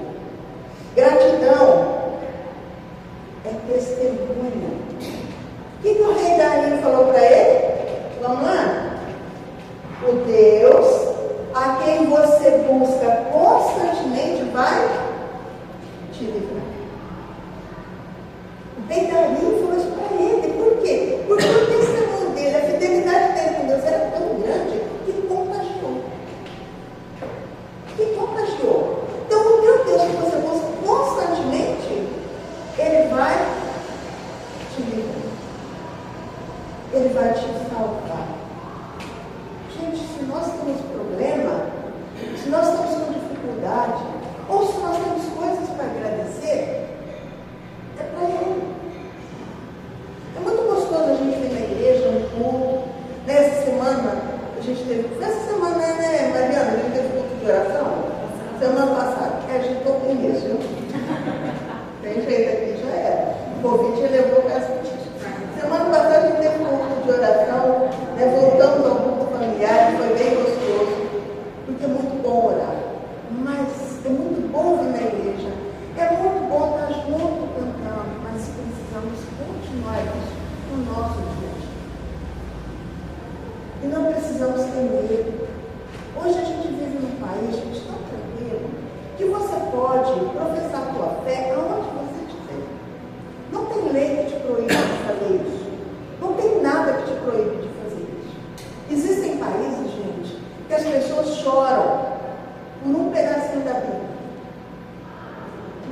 Gratidão é testemunha. O que o rei Dario falou para ele? Vamos lá? O Deus a quem você busca constantemente vai te livrar. O rei Dario falou isso para ele. Por quê? Porque o testemunho dele, a fidelidade dele com Deus era tão grande que contagiou. Então, o teu Deus que você busca constantemente, ele vai te livrar. Ele vai te salvar. Gente, se nós temos problema, se nós estamos com dificuldade, ou se nós temos coisas para agradecer, é para Ele. É muito gostoso a gente vir na igreja, no culto. Nessa semana, a gente teve. Essa semana, né, Mariana? A gente teve culto de oração? Semana passada. A gente tocou nisso, viu? Tem jeito aqui, já era. O Covid levou para essa. Semana passada a gente teve culto de oração, né? Voltamos ao culto familiar, foi bem gostoso, porque é muito bom orar. Mas é muito bom vir na igreja, é muito bom estar junto cantando, mas precisamos continuar isso no nosso dia a dia. E não precisamos ter medo. Hoje a gente vive num país, gente, tão tranquilo, que você pode professar a tua fé aonde você estiver. Não tem lei que te proíbe de fazer isso. Não tem nada que te proíbe de fazer isso. Existem países, gente, que as pessoas choram por um pedacinho da Bíblia.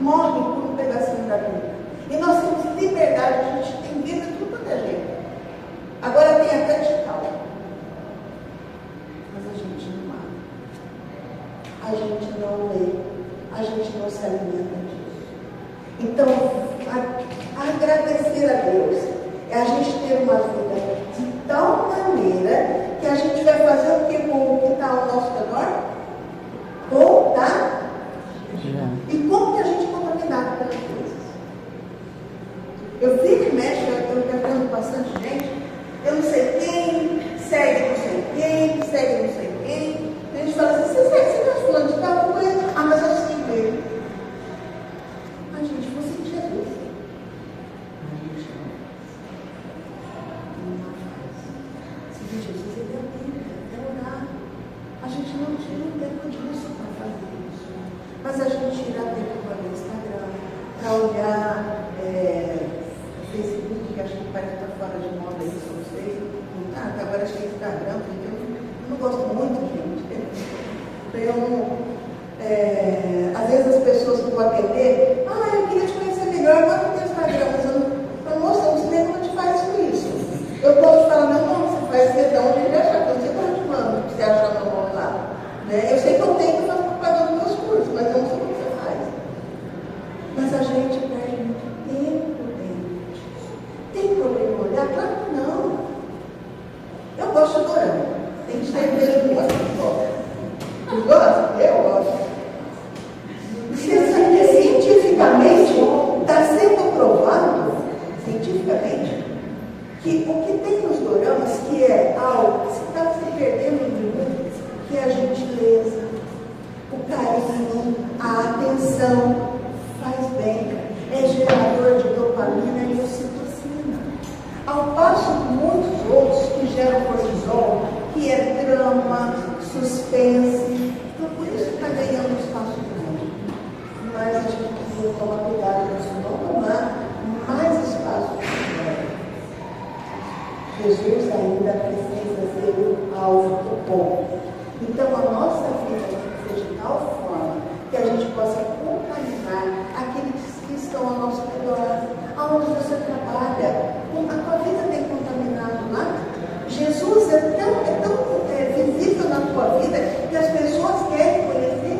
Morrem por um pedacinho da Bíblia. E nós temos liberdade, a gente tem Bíblia de tudo quanto é jeito. Agora tem até digital. Mas a gente não mata. A gente não lê. A gente não se alimenta disso. Então, agradecer a Deus é a gente ter uma vida de tal maneira que a gente vai fazer o que com o que está ao nosso redor? Voltar. E como que a gente é contaminado pelas coisas? Eu fico e mexo, eu pegando bastante gente, eu não sei quem, segue não sei quem, segue não sei quem. A gente fala assim, você está falando de tal coisa? Ah, mas eu sigo ele. Mas gente, você de Jesus. Seguir Jesus é a Bíblia, é orar. A gente não tira tempo disso para fazer isso. Mas a gente irá tempo para ver Instagram, para olhar Facebook, que acho que parece que está fora de moda isso, não sei. Agora achei Instagram, porque eu não gosto muito, gente. Às vezes as pessoas que vão atender, eu queria te conhecer melhor, mas não tem Instagram, mas eu não moço, eu não sei como te faz isso. Eu posso falar, não, você faz questão de ele achar, eu não sei como te mando, se você achar meu nome lá. Né? Eu sei que eu tenho que fazer propaganda nos meus cursos, mas eu não sei como você faz. Mas a gente perde muito tempo dentro disso. Tem problema em olhar? Claro que não. Eu gosto de adorando. Tem que ter igreja que gosta de fora. Vocês gostam? Eu gosto. Cientificamente, está sendo provado, cientificamente, que o que tem nos doramas, que é algo que está se perdendo de muito, que é a gentileza, o carinho, a atenção, faz bem, é gerador de dopamina e ocitocina. Ao passo que muitos outros que geram cortisol, que é drama, suspense, então por isso está ganhando espaço grande. Mas a gente precisa tomar cuidado para isso não tomar mais espaço grande. Jesus ainda precisa ser o alto ponto. Então a nossa vida tem que ser de tal forma que a gente possa contaminar aqueles que estão ao nosso redor, aonde você trabalha. A tua vida tem contaminado lá. Jesus é tão visível na tua vida que as pessoas querem conhecer.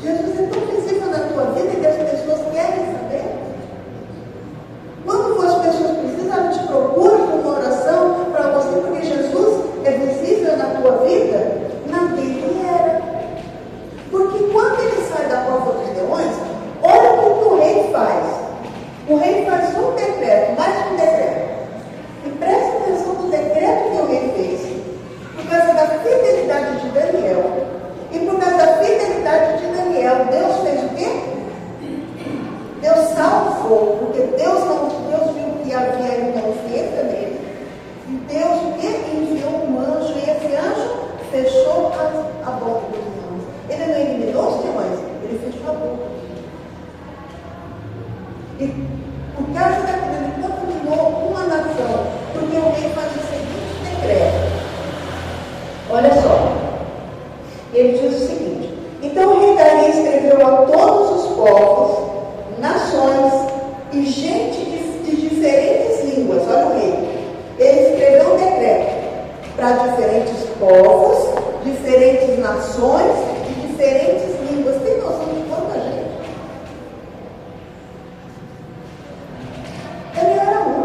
Jesus é tão visível na tua vida que as pessoas querem saber. Quando as pessoas precisam, elas te procuram por uma oração para você, porque Jesus é visível na tua vida, na vida ele era. Porque quando ele sai da cova dos leões, olha o que o rei faz. O rei faz um decreto, mais um decreto. E presta atenção no decreto que o rei fez. Por causa da fidelidade de Olha só, ele diz o seguinte: então o rei Dario escreveu a todos os povos, nações e gente de diferentes línguas. Olha o rei, ele escreveu um decreto para diferentes povos, diferentes nações e diferentes línguas. Tem noção de quanta gente? Ele era um.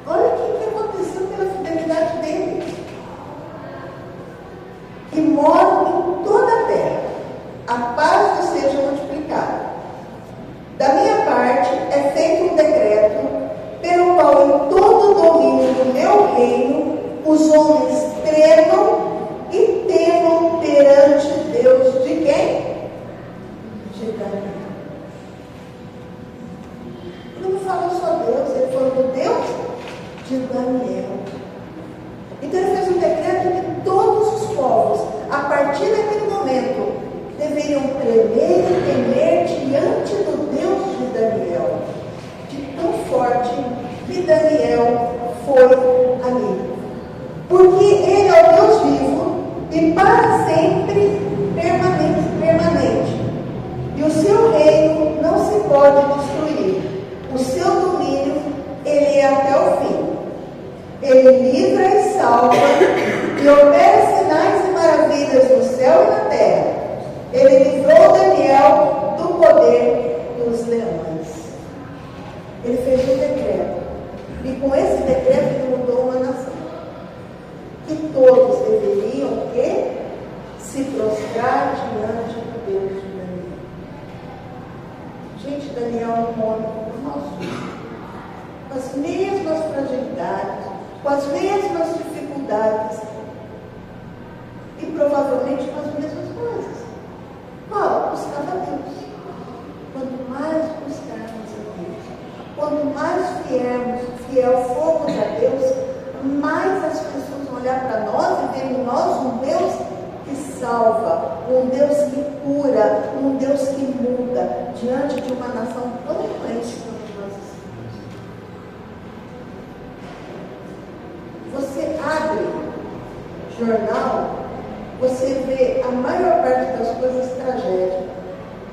Olha o que aconteceu pela fidelidade dele. Que mora em toda a terra. A paz lhe seja multiplicada. Da minha parte é feito um decreto pelo qual em todo o domínio do meu reino os homens tremam e temam perante Deus de quem? De Daniel. Ele não falou só Deus, ele falou do Deus de Daniel. Então ele fez um decreto que todos os povos, a partir daquele momento, deveriam tremer e temer diante do Deus de Daniel. De tão forte que Daniel foi ali. Porque ele é o Deus vivo e para sempre permanente. E o seu reino não se pode destruir. O seu domínio, ele é até o fim. Ele livra e salva e opera sinais e maravilhas no céu e na terra. Ele livrou Daniel do poder dos leões. Ele fez um decreto. E com esse decreto ele mudou uma nação. Que todos deveriam se prostrar diante do Deus de Daniel. Gente, Daniel é um homem como nós, com as mesmas fragilidades, com as mesmas dificuldades e provavelmente com as mesmas coisas. Paulo buscava a Deus. Quanto mais buscarmos a Deus, quanto mais fiel formos a Deus, mais as pessoas vão olhar para nós e ver em nós um Deus que salva, um Deus que cura, um Deus que muda diante de uma nação tão doente quanto nós estamos. Você abre jornal, você vê a maior parte das coisas tragédia,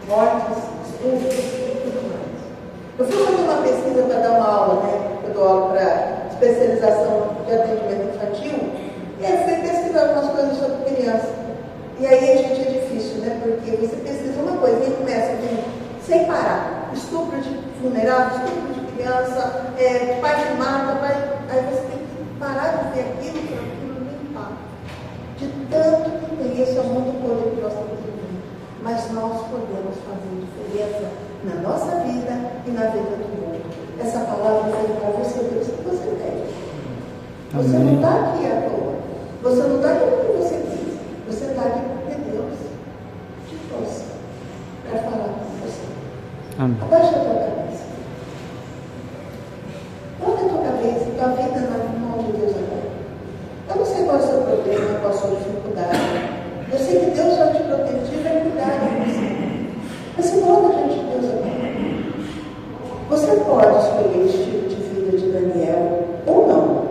mortes, estupros e tudo mais. Eu fui fazer uma pesquisa para dar uma aula, né? Eu dou aula para especialização de atendimento infantil, e aí fui pesquisar algumas coisas sobre criança. E aí, gente, é difícil, né? Porque você pesquisa uma coisa e começa sem parar. Estupro de vulnerável, estupro de criança, pai que mata, aí você tem que parar de ver aquilo para aquilo limpar. De tanto que tem esse é o mundo todo que nós estamos vivendo. Mas nós podemos fazer diferença na nossa vida e na vida do mundo. Essa palavra foi para você, Deus, que você tem. Você não está aqui à toa. Você não está aqui porque você quis. Você está aqui porque Deus te trouxe para falar com você. Amém. Abaixa a tua cabeça. Põe a tua cabeça, tua vida na mão de Deus agora. Eu não sei qual é o seu problema, qual é a sua dificuldade. Eu sei que Deus vai te proteger e vai cuidar de você. Mas se coloca diante de Deus agora. Você pode escolher o estilo de vida de Daniel ou não.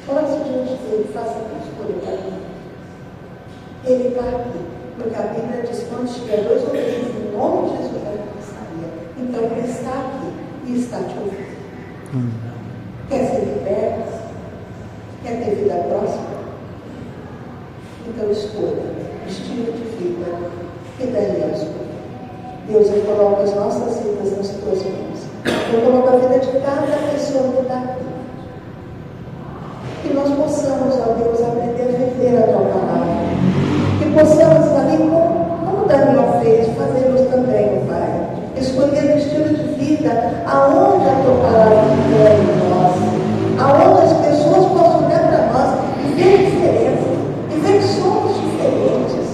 Coloque-se diante dele, faça a escolha para mim. Ele está aqui, porque a Bíblia diz que quando estiver 2 ou 3 em nome de Jesus, ele estaria. Então ele está aqui e está te ouvindo. Quer ser liberto? Quer ter vida próxima? Então escolha o estilo de vida que Daniel escolheu. Deus, eu coloco as nossas vidas nas tuas mãos. Eu coloco a vida de cada pessoa que está aqui. Que nós possamos, ó Deus, aprender a viver a tua palavra. Que possamos ali, como Daniel fez, fazermos também, ó Pai. Escolher o estilo de vida aonde a tua palavra quer em nós. Aonde as pessoas possam olhar para nós e ver diferença. E ver que somos diferentes.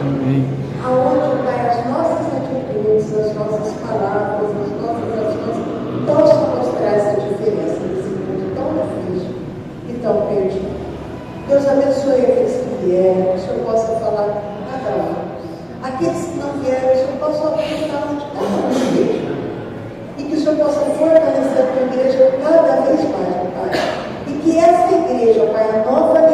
Amém. Aonde, Pai, as nossas atitudes, as nossas palavras, as nossas ações possam mostrar essa diferença nesse mundo tão difícil e tão perdido. Deus abençoe aqueles que vieram, que o Senhor possa falar com cada um. Aqueles que não vieram, que o Senhor possa apresentar onde cada um esteja. E que o Senhor possa fortalecer a tua igreja cada vez mais, Pai. E que essa igreja, Pai, a nova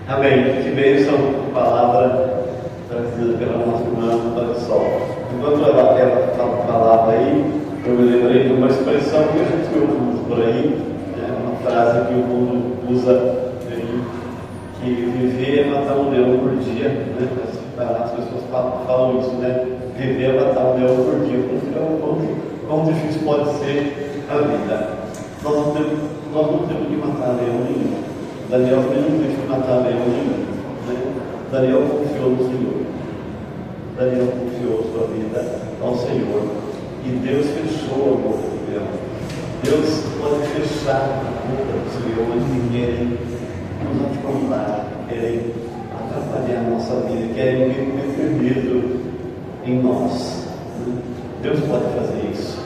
Amém. Que bênção a palavra trazida pela nossa irmã Marisol. Enquanto ela falava aí, eu me lembrei de uma expressão que a gente ouve por aí, uma frase que o mundo usa aí, que viver é matar um leão por dia, né? As pessoas falam isso, né? Viver é matar um leão por dia. Quão difícil pode ser a vida. Nós não temos que matar leão nenhum. Daniel não teve que matar leão nenhum. Né? Daniel confiou no Senhor. Daniel confiou sua vida ao Senhor. E Deus fechou a boca do leão. Deus pode fechar a boca dos leões que querem nos afrontar, querem atrapalhar a nossa vida, querem meter medo em nós. Deus pode fazer isso.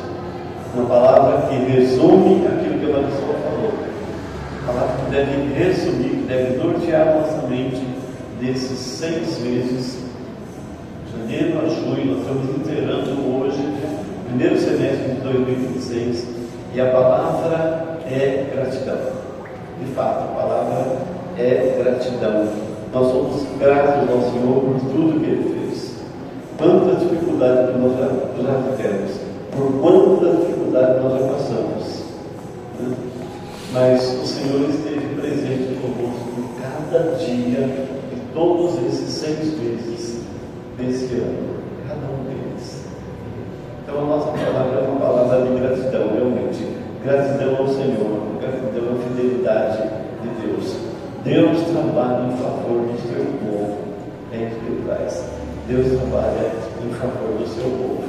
Uma palavra que resume aquilo que a Marisol falou. Uma palavra que deve resumir, que deve nortear a nossa mente desses 6 meses, janeiro a junho. Nós estamos encerrando hoje o primeiro semestre de 2026 e a palavra é gratidão. De fato, a palavra é gratidão. Nós somos gratos ao Senhor por tudo que Ele fez. Quantas dificuldades que nós já tivemos, por quantas dificuldades nós já passamos, né? Mas o Senhor esteve presente conosco cada dia de todos esses 6 meses desse ano, cada um deles. Então a nossa palavra é uma palavra de gratidão, realmente. Gratidão ao Senhor, gratidão à fidelidade de Deus. Deus trabalha em favor do seu povo, é isso que Ele faz. Deus trabalha em favor do seu povo.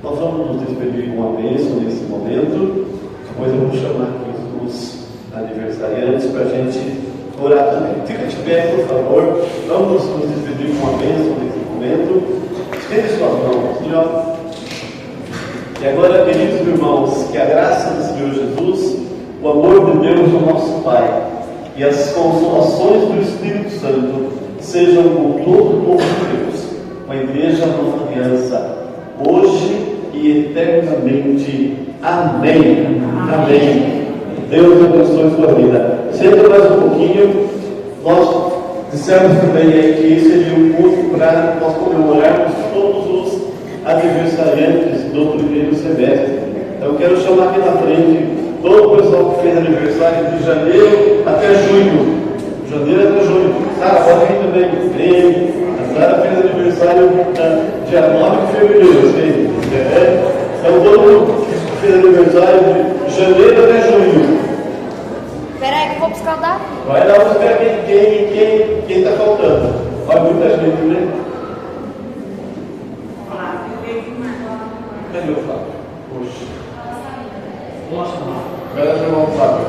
Nós vamos nos despedir com uma bênção nesse momento. Depois eu vou chamar aqui os aniversariantes para a gente orar também. Fica de pé, por favor. Vamos nos despedir com uma bênção nesse momento. Estende suas mãos, Senhor. E agora, queridos irmãos, que a graça do Senhor Jesus, o amor de Deus, o nosso Pai, e as consolações do Espírito Santo sejam com todo o povo de Deus, com a Igreja Nova Aliança, hoje e eternamente. Amém. Amém. Deus abençoe sua vida. Senta mais um pouquinho. Nós dissemos também aí que esse seria um culto para nós comemorarmos todos os aniversariantes do primeiro semestre. Então eu quero chamar aqui na frente todo o pessoal que fez aniversário de janeiro até junho. Janeiro até junho. Sara, pode vir também. Vem. A Sara fez aniversário dia 9 de fevereiro. Assim. Então todo mundo que fez aniversário de janeiro até junho. Espera aí que eu vou buscar o dado. Vai lá buscar quem está faltando. Vai muita gente, né? Cadê o Flávio? Poxa. Vai chamar o Flávio.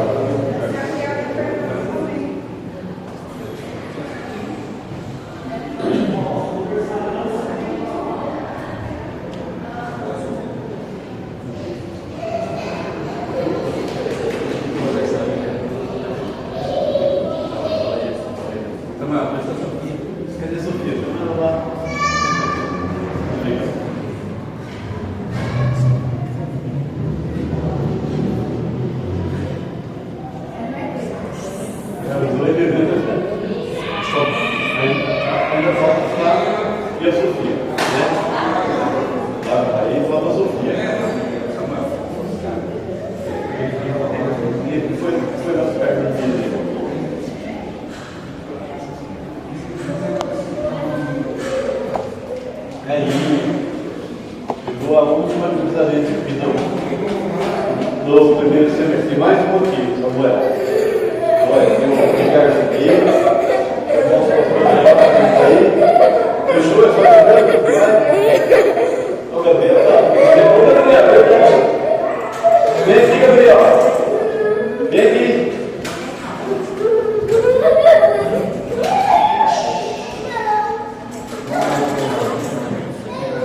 Cadê a Sofia? Vamos lá. Ainda falta o Flávio e a Sofia, né? Aí falta a Sofia. E foi nas pernas dele. Aí chegou a última aniversariante aqui do primeiro semestre. Tem mais um pouquinho, Samuel. Olha, tem um Ricardo aqui. Fechou essa cadeira? Ô Gabriel, ô Gabriel, vem aqui, Gabriel. Vem aqui.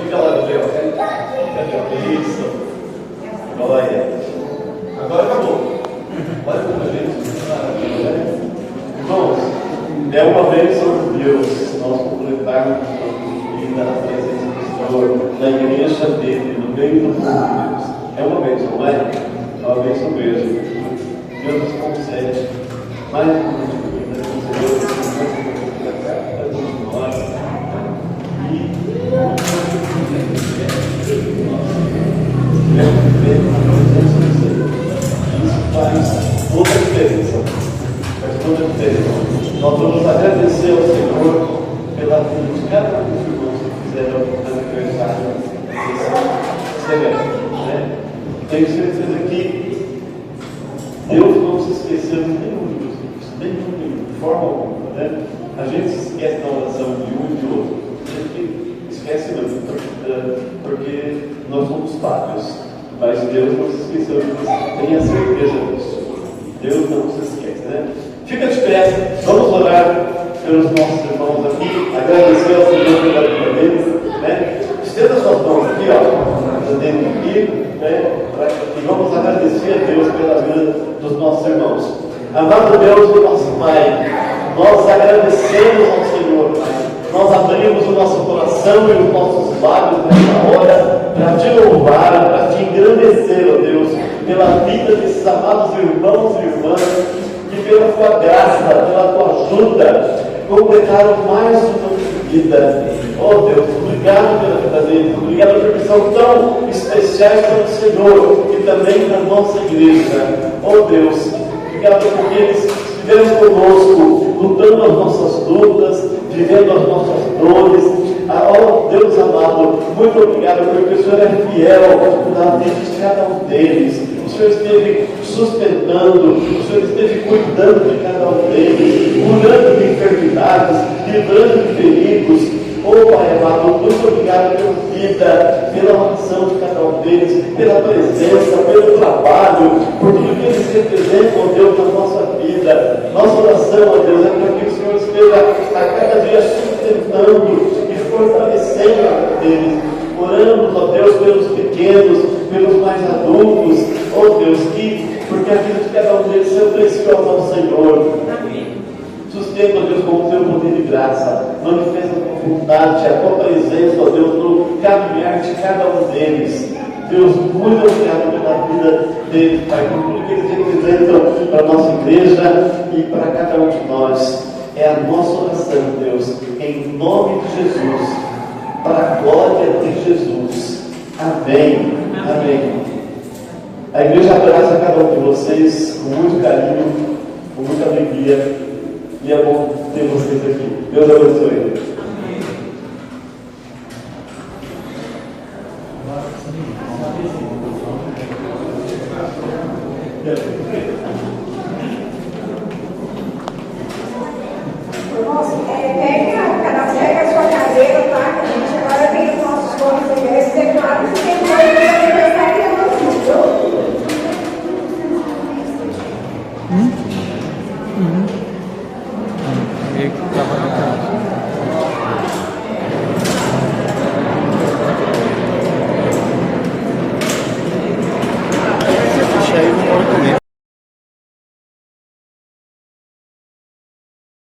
Fica lá, Gabriel. Isso. Olha aí. Agora acabou. Olha como a gente. Irmãos, é uma bênção de Deus nós completarmos a vida na presença do Senhor, na igreja dele, no meio do povo de Deus. É uma bênção, não é? É uma bênção mesmo. Deus nos concede mais um pouco de vida, faz toda a diferença. Faz toda a diferença. Nós vamos agradecer ao Senhor pela vida de cada um dos irmãos que fizeram aniversário desse evento. Né? Tenho certeza que Deus não se esqueceu de nenhum de vocês, de forma alguma. Né? A gente se esquece da oração de um e de outro. A gente esquece mesmo, porque nós somos falhos. Mas Deus não se esqueceu disso. Tenha certeza disso. Deus não se esquece. Né? Fica de pé, vamos orar pelos nossos irmãos aqui, agradecer ao Senhor pela vida deles. Né? Estenda suas mãos aqui, ó, dentro aqui, né? E vamos agradecer a Deus pela vida dos nossos irmãos. Amado Deus e nosso Pai, nós agradecemos ao Senhor, Pai. Nós abrimos o nosso coração e os nossos lábios nessa hora para te louvar, para te engrandecer, ó Deus, pela vida desses amados irmãos e irmãs que pela tua graça, pela tua ajuda, completaram mais uma vida. Oh Deus, obrigado pela vida deles, obrigado porque são tão especiais para o Senhor e também para a nossa igreja. Oh Deus, obrigado porque eles estiveram conosco, lutando as nossas lutas, vivendo as nossas dores. Oh Deus amado, muito obrigado porque o Senhor é fiel na vida de cada um deles. O Senhor esteve sustentando, o Senhor esteve cuidando de cada um deles, curando de enfermidades, livrando de perigos. Oh Pai amado, muito obrigado pela vida, pela oração de cada um deles, pela presença, pelo trabalho, por tudo que eles representam, ó Deus, na nossa vida. Nossa oração, ó Deus, é para que o Senhor esteja a cada dia sustentando e fortalecendo a vida deles. Oramos, ó Deus, pelos pequenos, pelos mais adultos, ó Deus, porque a vida de cada um deles é preciosa ao Senhor. Amém. Sustenta, ó Deus, com o teu poder de graça, manifesta a tua vontade, a tua presença, ó Deus, no caminhar de cada um deles. Deus, muito obrigado pela vida deles, Pai, por tudo que eles representam para a nossa igreja e para cada um de nós. É a nossa oração, Deus, em nome de Jesus, para a glória de Jesus. Amém. Amém. A igreja abraça cada um de vocês com muito carinho, com muita alegria, e é bom ter vocês aqui. Deus abençoe. Irmãos, pega a sua cadeira, tá? Que a gente agora tem os nossos fones aqui. Esse teclado que tem dois aniversariantes, viu? Trabalhando.